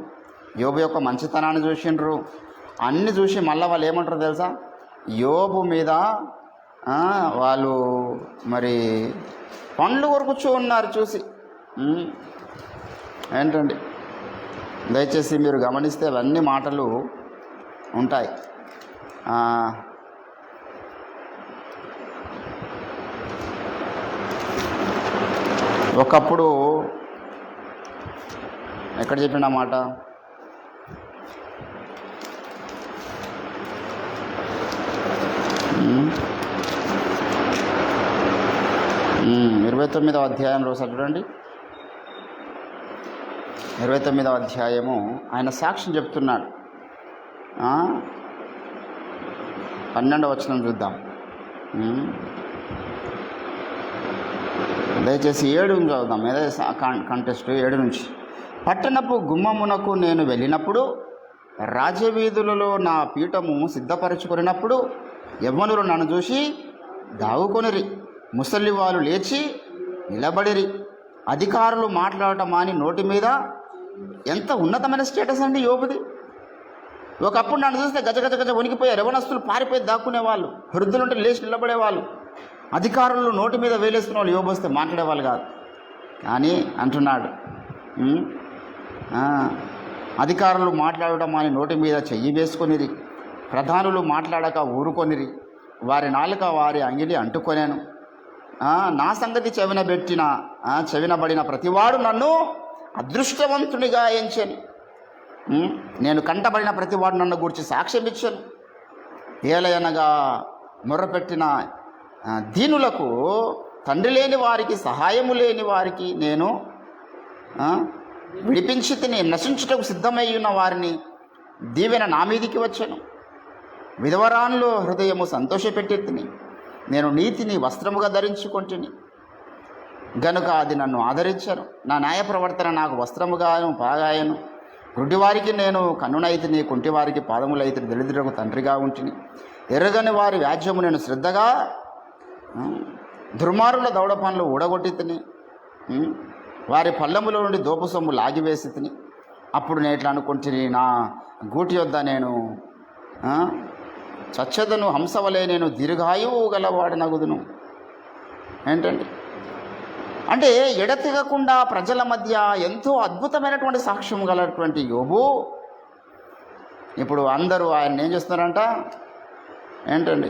యోబు యొక్క మంచితనాన్ని చూసిండ్రు. అన్నీ చూసి మళ్ళీ వాళ్ళు ఏమంటారు తెలుసా? యోబు మీద వాళ్ళు మరి పండ్లు కొరుకుచూ ఉన్నారు చూసి. ఏంటండి, దయచేసి మీరు గమనిస్తే అవన్నీ మాటలు ఉంటాయి. ఒకప్పుడు ఎక్కడ చెప్పిన మాట, ఇరవై 29వ అధ్యాయం రోజు చూడండి. 29వ అధ్యాయము ఆయన సాక్ష్యం చెప్తున్నాడు. 12వ వచనం చూద్దాం. దయచేసి 7 చదువుదాం. ఏదో కంటెస్ట్ 7 నుంచి. పట్టణపు గుమ్మమునకు నేను వెళ్ళినప్పుడు, రాజవీధులలో నా పీఠము సిద్ధపరచుకున్నప్పుడు యవ్వనులు నన్ను చూసి దాగుకొనిరి, ముసలి వాళ్ళు లేచి నిలబడిరి, అధికారులు మాట్లాడటం అని నోటి మీద. ఎంత ఉన్నతమైన స్టేటస్ అండి యోబుది. ఒకప్పుడు నన్ను చూస్తే గజ గజ గజ వణికిపోయారు, యవనస్తులు పారిపోయి దాక్కునేవాళ్ళు, వృద్ధులుంటే లేచి నిలబడేవాళ్ళు, అధికారులు నోటి మీద వేలేసుకున్న వాళ్ళు యోబు వస్తే మాట్లాడేవాళ్ళు కాదు. కానీ అంటున్నాడు, అధికారులు మాట్లాడటం అని నోటి మీద చెయ్యి వేసుకొనిరి, ప్రధానులు మాట్లాడక ఊరుకొనిరి, వారి నాలుక వారి అంగిలి అంటుకొనేను. నా సంగతి చెవినబడిన ప్రతివాడు నన్ను అదృష్టవంతునిగా ఎంచాను. నేను కంటబడిన ప్రతివాడు నన్ను గూర్చి సాక్ష్యం ఇచ్చాను. ఏలయనగా మొర్రపెట్టిన దీనులకు, తండ్రి లేని వారికి, సహాయము లేని వారికి నేను విడిపించి తిని, నశించుటకు సిద్ధమై ఉన్న వారిని దీవెన నా మీదికి వచ్చాను. విధవరాన్లో హృదయము సంతోషపెట్టి తిని, నేను నీతిని వస్త్రముగా ధరించుకొంటిని గనుక అది నన్ను ఆదరించాను. నా న్యాయ ప్రవర్తన నాకు వస్త్రముగాను పాగాయను. గుడ్డివారికి నేను కన్నునైతిని, కుంటివారికి పాదములైతిని, దళితులకు తండ్రిగా ఉంటిని. ఎరగని వారి వ్యాజ్యము నేను శ్రద్ధగా, దుర్మారుల దౌడ పనులు ఊడగొట్టి తిని, వారి పల్లెములో నుండి దోపు సొమ్ము లాగివేసి తిని. అప్పుడు నేను ఇట్లా అనుకుంటుని, నా గూటి యొద్ద నేను చచ్చదను, హంసవలే నేను దీర్ఘాయువు గలవాడనగుదును. ఏంటండి అంటే, ఎడతెగకుండా ప్రజల మధ్య ఎంతో అద్భుతమైనటువంటి సాక్ష్యం గలటువంటి యోబు ఇప్పుడు అందరూ ఆయన ఏం చేస్తున్నారంట, ఏంటండి,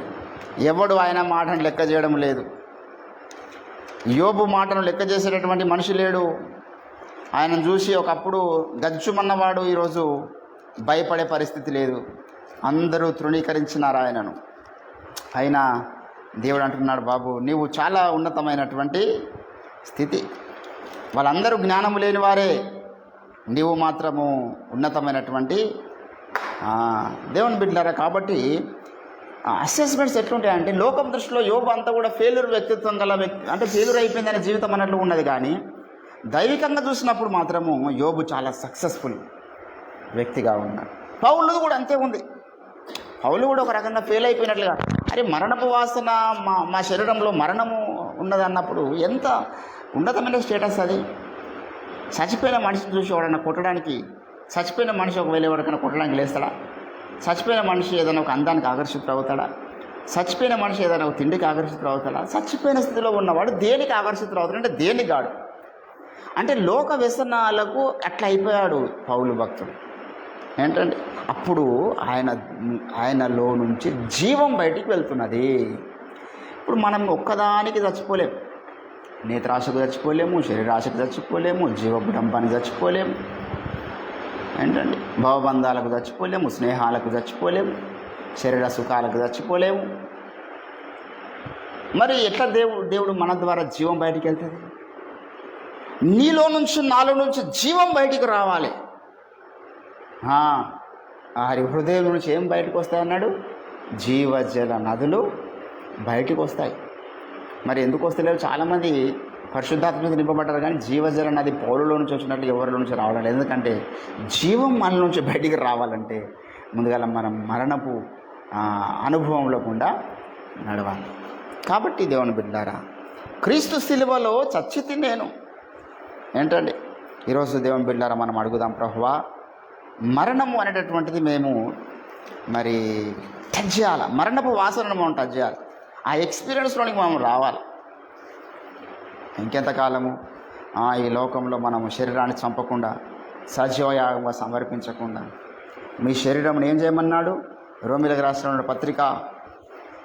ఎవడు ఆయన మాటను లెక్క చేయడం లేదు. యోబు మాటను లెక్క చేసేటటువంటి మనిషి లేడు. ఆయనను చూసి ఒకప్పుడు గజ్జుమన్నవాడు ఈరోజు భయపడే పరిస్థితి లేదు. అందరూ తృణీకరించినారు ఆయనను. అయినా దేవుడు అంటున్నాడు, బాబు నీవు చాలా ఉన్నతమైనటువంటి స్థితి, వాళ్ళందరూ జ్ఞానము లేని వారే, నీవు మాత్రము ఉన్నతమైనటువంటి దేవుని బిడ్డలారా. కాబట్టి అసెస్మెంట్స్ ఎట్లుంటాయంటే, లోకం దృష్టిలో యోబు అంతా కూడా ఫెయిల్యూర్ వ్యక్తిత్వం గల వ్యక్తి, అంటే ఫెయిల్యూర్ అయిపోయిందనే జీవితం అన్నట్లు ఉన్నది. కానీ దైవికంగా చూసినప్పుడు మాత్రము యోబు చాలా సక్సెస్ఫుల్ వ్యక్తిగా ఉన్నాడు. పౌలు కూడా అంతే ఉంది. పౌలు కూడా ఒక రకంగా ఫెయిల్ అయిపోయినట్లుగా, అరే మరణపు వాసన మా శరీరంలో మరణము ఉన్నదన్నప్పుడు ఎంత ఉన్నతమైన స్టేటస్ అది. చచ్చిపోయిన మనిషిని చూసి ఎవడన్నా కొట్టడానికి, చచ్చిపోయిన మనిషి ఒకవేళ ఎవరికైనా కొట్టడానికి లేస్తాడా? చచ్చిపోయిన మనిషి ఏదైనా ఒక అందానికి ఆకర్షితుడు అవుతాడా? చచ్చిపోయిన మనిషి ఏదైనా ఒక తిండికి ఆకర్షితుడు అవుతాడా? చచ్చిపోయిన స్థితిలో ఉన్నవాడు దేనికి ఆకర్షితుడు అవుతాడు అంటే దేనికి కాడు. అంటే లోక వ్యసనాలకు అట్లా అయిపోయాడు పౌలు భక్తుడు. ఏంటంటే అప్పుడు ఆయనలో నుంచి జీవం బయటికి వెళ్తున్నది. ఇప్పుడు మనం ఒక్కదానికి చచ్చిపోలేము. నేత్రాశకు చచ్చిపోలేము, శరీరాశకు చచ్చిపోలేము, జీవబుడంబానికి చచ్చిపోలేము, ఏంటండి భవబంధాలకు చచ్చిపోలేము, స్నేహాలకు చచ్చిపోలేము, శరీర సుఖాలకు చచ్చిపోలేము. మరి ఎట్లా దేవుడు మన ద్వారా జీవం బయటికి వెళ్తుంది? నీలో నుంచి నాలో నుంచి జీవం బయటికి రావాలి. ఆరి హృదయం నుంచి ఏం బయటకు వస్తాయి అన్నాడు? జీవజల నదులు బయటికి వస్తాయి. మరి ఎందుకు వస్తలేవు? చాలామంది పరిశుద్ధాత్మ మీద నింపబడ్డారు, కానీ జీవజల నది పౌరులో నుంచి వచ్చినట్లు ఎవరిలో నుంచి రావడం లేదు. ఎందుకంటే జీవం మన నుంచి బయటికి రావాలంటే ముందుగా మనం మరణపు అనుభవంలో కూడా నడవాలి. కాబట్టి దేవుని బిడ్డలారా, క్రీస్తు శిలువలో చచ్చితి నేను. ఏంటండి ఈరోజు దేవుని బిడ్డలారా మనం అడుగుదాం, ప్రభువా మరణము అనేటటువంటిది మేము మరి టచ్ చేయాలి. మరణపు వాసనను మనం టచ్ చేయాలి. ఆ ఎక్స్పీరియన్స్లోనికి మనం రావాలి. ఇంకెంతకాలము ఈ లోకంలో మనము శరీరాన్ని చంపకుండా సజీవయాగంగా సమర్పించకుండా మీ శరీరం ఏం చేయమన్నాడు? రోమిలకు రాసిన పత్రిక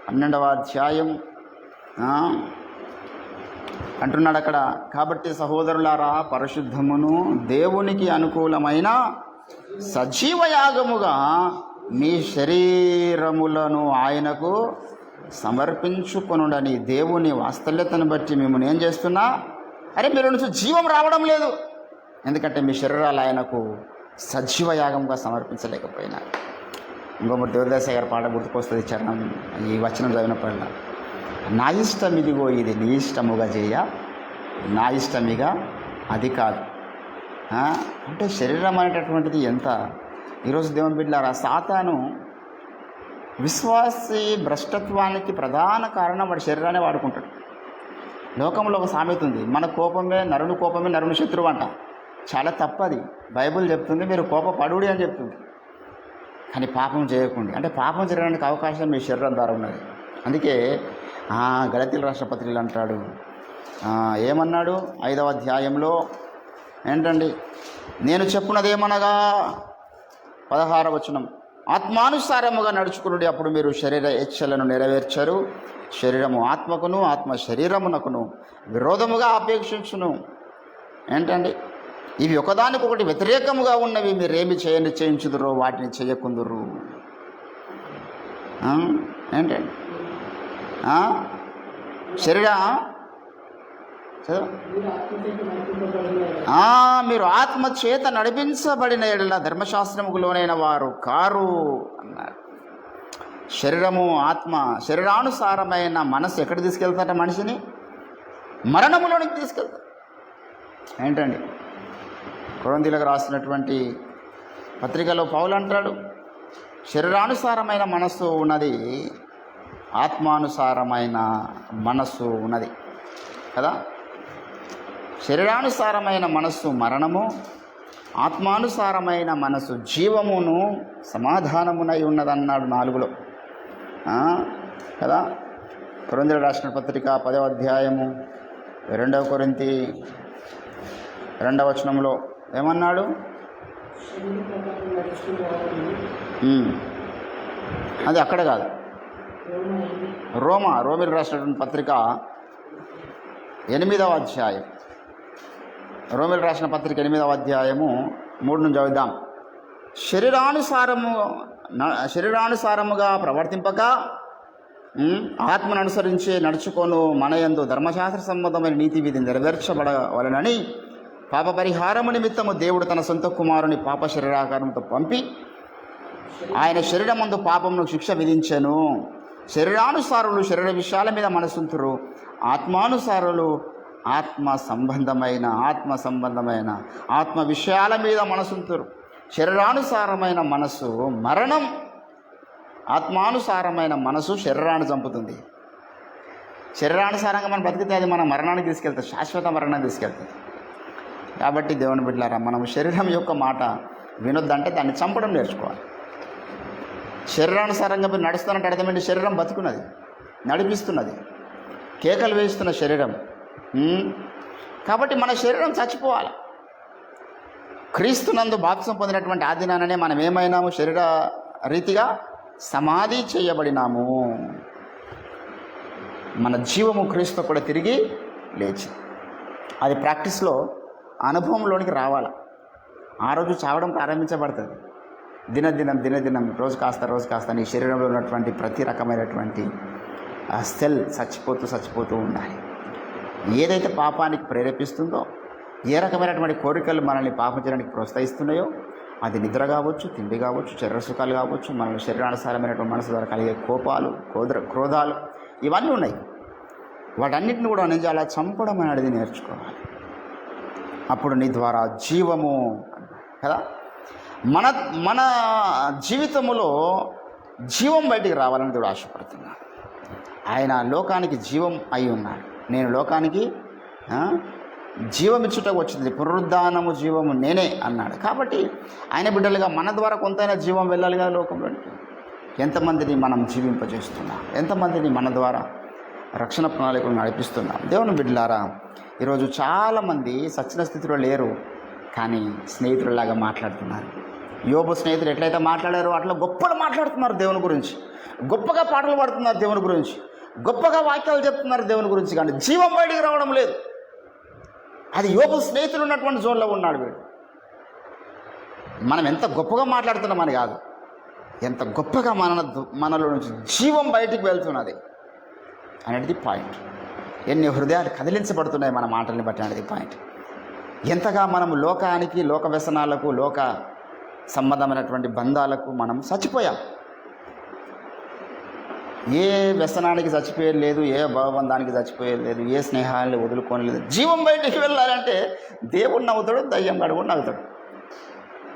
12వ అధ్యాయం అంటున్నాడు అక్కడ, కాబట్టి సహోదరులారా, పరిశుద్ధమును దేవునికి అనుకూలమైన సజీవయాగముగా మీ శరీరములను ఆయనకు సమర్పించుకొనుడని దేవుని వాత్సల్యతను బట్టి మిమ్మల్ని ఏం చేస్తున్నా, అరే మీరు నుంచి జీవం రావడం లేదు, ఎందుకంటే మీ శరీరాలు ఆయనకు సజీవయాగంగా సమర్పించలేకపోయినారు. ఇంకొకటి దేవదాస గారి పాట గుర్తుకొస్తుంది, చరణం ఈ వచనం చదివినప్పుడల్లా, నా ఇష్టం ఇదిగో ఇది నీ ఇష్టముగా చేయ, నా ఇష్టమిగా అది కాదు. అంటే శరీరం అనేటటువంటిది ఎంత, ఈరోజు దేవుని బిడ్డలారా, సాతాను విశ్వాసి భ్రష్టత్వానికి ప్రధాన కారణం వాడి శరీరాన్ని వాడుకుంటాడు. లోకంలో ఒక సామెత ఉంది, మన కోపమే నరుని శత్రువు అంట. చాలా తప్పది. బైబిల్ చెప్తుంది మీరు కోపపడుడి అని చెప్తుంది, కానీ పాపం చేయకండి. అంటే పాపం జరగడానికి అవకాశం మీ శరీరం ద్వారా ఉన్నది. అందుకే గలతీయుల రాసిన పత్రికలు అంటాడు, ఏమన్నాడు 5వ అధ్యాయంలో ఏంటండి, నేను చెప్పున్నదేమనగా 16వ వచనం, ఆత్మానుసారముగా నడుచుకునుడి, అప్పుడు మీరు శరీర ఇచ్ఛలను నెరవేర్చరు. శరీరము ఆత్మకును, ఆత్మ శరీరమునకును విరోధముగా అపేక్షించును. ఏంటండి, ఇవి ఒకదానికొకటి వ్యతిరేకముగా ఉన్నవి, మీరేమి నిశ్చయించుదురో వాటిని చేయకుందురు. ఏంటండి మీరు ఆత్మ చేత నడిపించబడిన ఎడల ధర్మశాస్త్రముకు లోనైన వారు కారు అన్నారు. శరీరము ఆత్మ శరీరానుసారమైన మనసు ఎక్కడ తీసుకెళ్తాట మనిషిని? మరణములోనికి తీసుకెళ్తా. ఏంటండి, కొరింథీయులకు రాసినటువంటి పత్రికలో పౌలు అంటాడు, శరీరానుసారమైన మనస్సు ఉన్నది, ఆత్మానుసారమైన మనస్సు ఉన్నది కదా. శరీరానుసారమైన మనస్సు మరణము, ఆత్మానుసారమైన మనస్సు జీవమును సమాధానమునై ఉన్నదన్నాడు 4లో కదా. కొరింథీయులకు రాసిన పత్రిక 10వ అధ్యాయము 2వ కొరింథీ 2వ వచనంలో ఏమన్నాడు? అది అక్కడ కాదు, రోమిలకు రాసినటువంటి పత్రిక 8వ అధ్యాయం, రోమిలకు రాసిన పత్రిక 8వ అధ్యాయము 3 నుంచి చదువుదాం. శరీరానుసారముగా ప్రవర్తింపక ఆత్మను అనుసరించి నడుచుకొను మనయందు ధర్మశాస్త్ర సంబంధమైన నీతి విధి నెరవేర్చబడవలనని పాప పరిహారము నిమిత్తము దేవుడు తన సొంత కుమారుని పాప శరీరాకారంతో పంపి ఆయన శరీరమందు పాపమును శిక్ష విధించెను. శరీరానుసారులు శరీర విషయాల మీద మనసుంతురు, ఆత్మానుసారులు ఆత్మ సంబంధమైన ఆత్మ విషయాల మీద మనసుంతురు. శరీరానుసారమైన మనసు మరణం, ఆత్మానుసారమైన మనసు శరీరాన్ని చంపుతుంది. శరీరానుసారంగా మనం బతికితే అది మన మరణానికి తీసుకెళ్తుంది, శాశ్వత మరణానికి తీసుకెళ్తుంది. కాబట్టి దేవుని బిడ్డలారా, మనం శరీరం యొక్క మాట వినొద్దంటే దాన్ని చంపడం నేర్చుకోవాలి. శరీరానుసారంగా మీరు నడుస్తున్నట్టు అర్థమైంది, శరీరం బతుకున్నది, నడిపిస్తున్నది, కేకలు వేస్తున్న శరీరం. కాబట్టి మన శరీరం చచ్చిపోవాలి. క్రీస్తునందు బాప్తిసం పొందినటువంటి ఆ దినాననే మనం ఏమైనాము? శరీర రీతిగా సమాధి చేయబడినాము. మన జీవము క్రీస్తు కూడా తిరిగి లేచి, అది ప్రాక్టీస్లో అనుభవంలోనికి రావాలి. ఆ రోజు చావడం ప్రారంభించబడుతుంది. దినదినం రోజు కాస్త నీ శరీరంలో ఉన్నటువంటి ప్రతి రకమైనటువంటి ఆ సెల్ చచ్చిపోతూ ఉండాలి. ఏదైతే పాపానికి ప్రేరేపిస్తుందో, ఏ రకమైనటువంటి కోరికలు మనల్ని పాపం చేయడానికి ప్రోత్సహిస్తున్నాయో, అది నిద్ర కావచ్చు, తిండి కావచ్చు, శరీర సుఖాలు కావచ్చు, మన శరీరానుసారమైనటువంటి మనసు ద్వారా కలిగే కోపాలు, క్రోధాలు, ఇవన్నీ ఉన్నాయి. వాటన్నిటిని కూడా నేను అలా చంపడం అనేది నేర్చుకోవాలి. అప్పుడు నీ ద్వారా జీవము కదా, మన జీవితములో జీవం బయటికి రావాలని దేవుడు ఆశపడుతున్నాడు. ఆయన లోకానికి జీవం అయి ఉన్నాడు. నేను లోకానికి జీవం ఇచ్చుటకు వచ్చింది, పునరుద్ధానము జీవము నేనే అన్నాడు. కాబట్టి ఆయన బిడ్డలుగా మన ద్వారా కొంతైనా జీవం వెళ్ళాలి కదా లోకంలోనికి. ఎంతమందిని మనం జీవింపజేస్తున్నాం, ఎంతమందిని మన ద్వారా రక్షణ ప్రణాళికను నడిపిస్తున్నాం. దేవుని బిడ్డలారా, ఈరోజు చాలామంది సచ్చిన స్థితిలో లేరు, కానీ స్నేహితులలాగా మాట్లాడుతున్నారు. యోబు స్నేహితులు ఎట్లయితే మాట్లాడారో అట్లా గొప్పగా మాట్లాడుతున్నారు దేవుని గురించి, గొప్పగా పాటలు పాడుతున్నారు దేవుని గురించి, గొప్పగా వాక్యాలు చెప్తున్నారు దేవుని గురించి, కానీ జీవం బయటికి రావడం లేదు. అది యోబు స్నేహితులు ఉన్నటువంటి జోన్లో ఉన్నాడు వీడు. మనం ఎంత గొప్పగా మాట్లాడుతున్నామని కాదు, ఎంత గొప్పగా మనలో నుంచి జీవం బయటికి వెళ్తున్నది అనేది పాయింట్. ఎన్ని హృదయాలు కదిలించబడుతున్నాయి మన మాటల్ని బట్టి అనేది పాయింట్. ఎంతగా మనం లోకానికి, లోక వ్యసనాలకు, లోక సంబంధమైనటువంటి బంధాలకు మనం చచ్చిపోయాం. ఏ వ్యసనానికి చచ్చిపోయేది లేదు, ఏ భావబంధానికి చచ్చిపోయేది లేదు, ఏ స్నేహాన్ని వదులుకోలేదు. జీవం బయటికి వెళ్ళాలంటే దేవుడు నవ్వుతాడు, దయ్యం గాడు కూడా నవ్వుతాడు.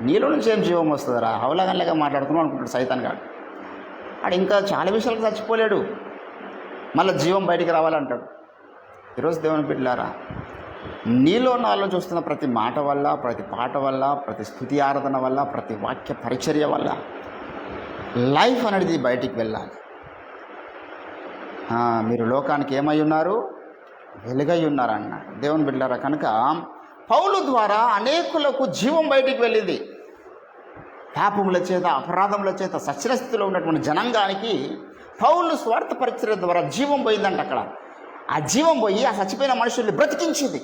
నీలో నుంచి ఏం జీవం వస్తుందరా, అవలాగనలాగా మాట్లాడుతున్నావు అనుకుంటాడు సైతాన్ గాడు. ఆడు ఇంకా చాలా విషయాలకు చచ్చిపోలేడు, మళ్ళీ జీవం బయటికి రావాలంటాడు. ఈరోజు దేవుని బిడ్డలారా, నీలో నాలో చూస్తున్న ప్రతి మాట వల్ల, ప్రతి పాట వల్ల, ప్రతి స్తుతి ఆరాధన వల్ల, ప్రతి వాక్య పరిచర్య వల్ల లైఫ్ అనేది బయటికి వెళ్ళాలి. మీరు లోకానికి ఏమై ఉన్నారు? వెలుగై ఉన్నారన్నాడు దేవుని బిడ్డలారా. కనుక పౌలు ద్వారా అనేకులకు జీవం బయటికి వెళ్ళింది. పాపముల చేత, అపరాధముల చేత సచ్చిన స్థితిలో ఉన్నటువంటి జనాంగానికి పౌలు స్వార్థ పరిచర్య ద్వారా జీవం పోయిందంట. అక్కడ ఆ జీవం పోయి ఆ చచ్చిపోయిన మనుషుల్ని బ్రతికించింది.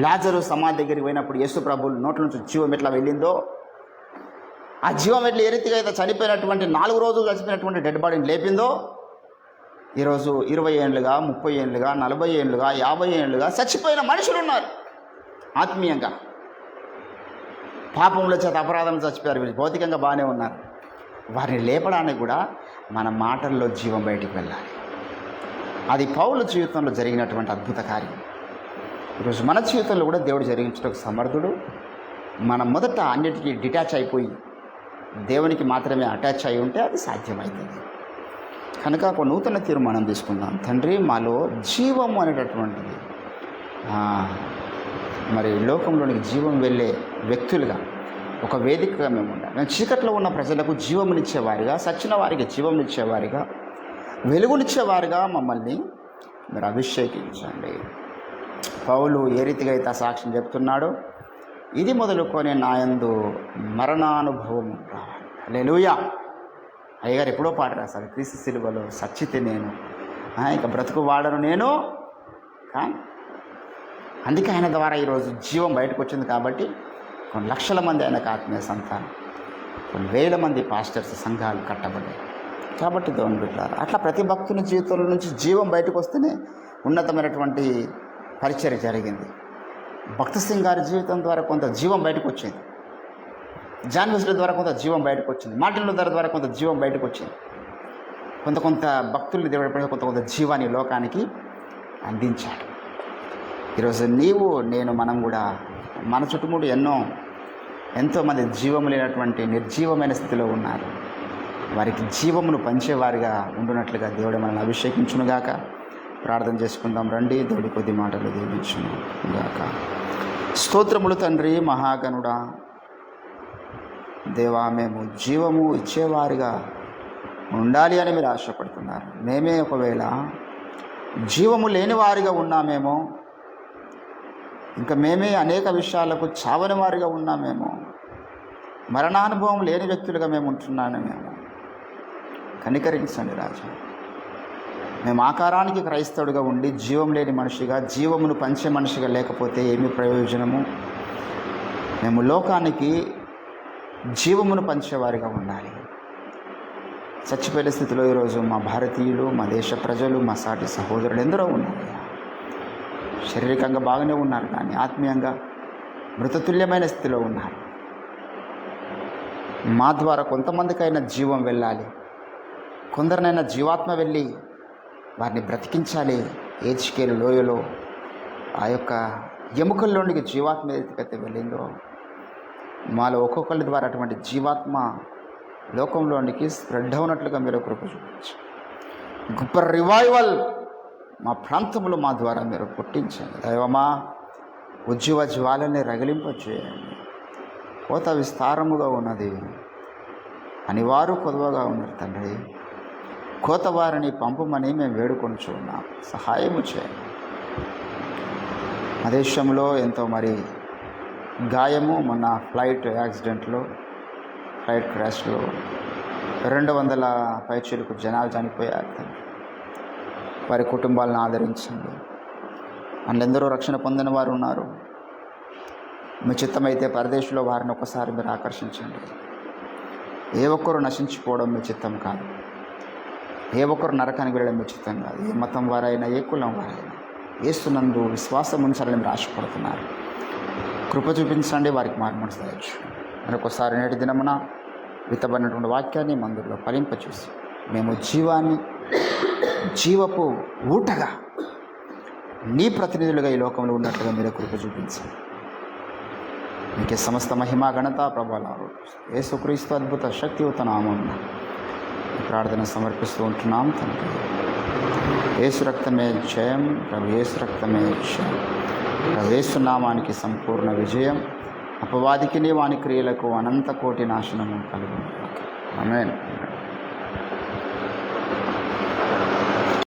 లాజరు సమాధి దగ్గరికి పోయినప్పుడు యేసు ప్రభువు నోట్ల నుంచి జీవం ఎట్లా వెళ్ళిందో, ఆ జీవం ఎట్లా ఏ రీతిగా అయితే చనిపోయినటువంటి 4 రోజులు చచ్చిపోయినటువంటి డెడ్ బాడీని లేపిందో, ఈరోజు 20 ఏళ్ళుగా, 30 ఏళ్ళుగా, 40 ఏళ్ళుగా, 50 ఏళ్ళుగా చచ్చిపోయిన మనుషులు ఉన్నారు. ఆత్మీయంగా పాపముల చేత, అపరాధం చచ్చిపోయారు. వీళ్ళు భౌతికంగా బాగానే ఉన్నారు. వారిని లేపడానికి కూడా మన మాటల్లో జీవం బయటికి వెళ్ళాలి. అది పౌలు జీవితంలో జరిగినటువంటి అద్భుత కార్యం. ఈరోజు మన జీవితంలో కూడా దేవుడు జరిగించడానికి సమర్థుడు. మనం మొదట అన్నిటికీ డిటాచ్ అయిపోయి దేవునికి మాత్రమే అటాచ్ అయి ఉంటే అది సాధ్యమవుతుంది. కనుక ఒక నూతన తీర్మానం తీసుకుందాం. తండ్రి, మాలో జీవము అనేటటువంటిది మరి లోకంలోనికి జీవం వెళ్ళే వ్యక్తులుగా ఒక వేదికగా మేము ఉండాలి. మేము చీకట్లో ఉన్న ప్రజలకు జీవమునిచ్చేవారిగా, సచ్చిన వారికి జీవమునిచ్చేవారిగా, వెలుగునిచ్చేవారిగా మమ్మల్ని మీరు అభిషేకించండి. పౌలు ఏ రీతిగా అయితే సాక్ష్యం చెప్తున్నాడో, ఇది మొదలుకొని నాయందు మరణానుభవం రావాలి. హల్లెలూయా. అయ్యగారు ఎప్పుడో పాట రాశారు, క్రీస్తు సిలువలో సచ్చితే నేను, ఇక బ్రతుకు వాడను నేను. కానీ అందుకే ఆయన ద్వారా ఈరోజు జీవం బయటకు వచ్చింది. కాబట్టి కొన్ని లక్షల మంది ఆయనకు ఆత్మీయ సంతానం, కొన్ని వేల మంది పాస్టర్స్ సంఘాలు కట్టబడ్డాయి. కాబట్టి దేవుని బిడ్డలారా, అట్లా ప్రతి భక్తుని జీవితంలో నుంచి జీవం బయటకు వస్తేనే ఉన్నతమైనటువంటి పరిచర్య జరిగింది. భక్త సింగ్ గారి జీవితం ద్వారా కొంత జీవం బయటకు వచ్చింది. జాన్ వెస్లీ ద్వారా కొంత జీవం బయటకు వచ్చింది. మార్టిన్ లూథర్ ద్వారా కొంత జీవం బయటకు వచ్చింది. కొంత భక్తుల్ని దేవుడి కొంత జీవాన్ని లోకానికి అందించాడు. ఈరోజు నీవు నేను మనం కూడా మన చుట్టుముడు ఎంతోమంది జీవము లేనటువంటి నిర్జీవమైన స్థితిలో ఉన్నారు. వారికి జీవమును పంచేవారిగా ఉండునట్లుగా దేవుడు మనల్ని అభిషేకించునుగాక. ప్రార్థన చేసుకుందాం రండి. దేవుడి కొద్ది మాటలు దీవించును గాక. స్తోత్రములు తండ్రి, మహాగణుడా, దేవా, మేము జీవము ఇచ్చేవారిగా ఉండాలి అని మీరు ఆశపడుతున్నారు. మేమే ఒకవేళ జీవము లేని వారిగా ఉన్నామేమో, ఇంకా మేమే అనేక విషయాలకు చావని వారిగా ఉన్నామేమో, మరణానుభవం లేని వ్యక్తులుగా మేము ఉంటున్నామేమో. కనికరించండి రాజా. మేము ఆకారానికి క్రైస్తవుడిగా ఉండి జీవం లేని మనిషిగా, జీవమును పంచే మనిషిగా లేకపోతే ఏమి ప్రయోజనము? మేము లోకానికి జీవమును పంచేవారిగా ఉండాలి. చచ్చిపోయిన స్థితిలో ఈరోజు మా భారతీయులు, మా దేశ ప్రజలు, మా సాటి సహోదరులు ఎందరో ఉన్నారు. శారీరకంగా బాగానే ఉన్నారు, కానీ ఆత్మీయంగా మృతతుల్యమైన స్థితిలో ఉన్నారు. మా ద్వారా కొంతమందికైనా జీవం వెళ్ళాలి, కొందరినైనా జీవాత్మ వెళ్ళి వారిని బ్రతికించాలి. ఏజ్కేలు లోయలో ఆ యొక్క ఎముకల్లోనికి జీవాత్మ ఎత్తుకైతే వెళ్ళిందో, మాలో ఒక్కొక్కరి ద్వారా అటువంటి జీవాత్మ లోకంలోనికి స్ప్రెడ్ అవునట్లుగా మీరు కృప చూపించి గొప్ప రివైవల్ మా ప్రాంతంలో మా ద్వారా మీరు పుట్టించండి. దైవమా, ఉజ్జీవ జ్వాలని రగిలింపచేయండి. కోత విస్తారముగా ఉన్నది అని వారు కొదవగా ఉన్నారు తండ్రి. కోతవారిని పంపమని మేము వేడుకొనుచు ఉన్నాం, సహాయము చేయండి. మా దేశంలో ఎంతో మరి గాయము, మొన్న ఫ్లైట్ యాక్సిడెంట్లో, ఫ్లైట్ క్రాష్లో 200 పైచీలకు జనాలు చనిపోయారు తండ్రి. వారి కుటుంబాలను ఆదరించండి. అందులో రక్షణ పొందిన వారు ఉన్నారు. మీ చిత్తమైతే పరదేశంలో వారిని ఒకసారి మీరు ఆకర్షించండి. ఏ ఒక్కరు నశించిపోవడం మీ చిత్తం కాదు. ఏ ఒక్కరు నరకానికి వెళ్ళడం మీ చిత్తం కాదు. ఏ మతం వారైనా, ఏ కులం వారైనా యేసునందు విశ్వాసం ఉంచాలని మీరు ఆశపడుతున్నారు. కృప చూపించండి, వారికి మార్మనసు దయచు. మరొకసారి నేటి దినమున విత్తబడినటువంటి వాక్యాన్ని మందులో ఫలింపచేసి మేము జీవపు ఊటగా నీ ప్రతినిధులుగా ఈ లోకంలో ఉన్నట్లుగా మీరే కృప చూపించండి. మీకే సమస్త మహిమ, ఘనత, ప్రభావాలు యేసుక్రీస్తు అద్భుత శక్తియుత నామమున ప్రార్థన సమర్పిస్తూ ఉంటున్నాం తండ్రి. యేసు రక్తమే జయం, ప్రభు యేసు రక్తమే జయం. ప్రభు యేసు నామానికి సంపూర్ణ విజయం, అపవాదికి వాని క్రియలకు అనంత కోటి నాశనము కలుగును. ఆమేన్.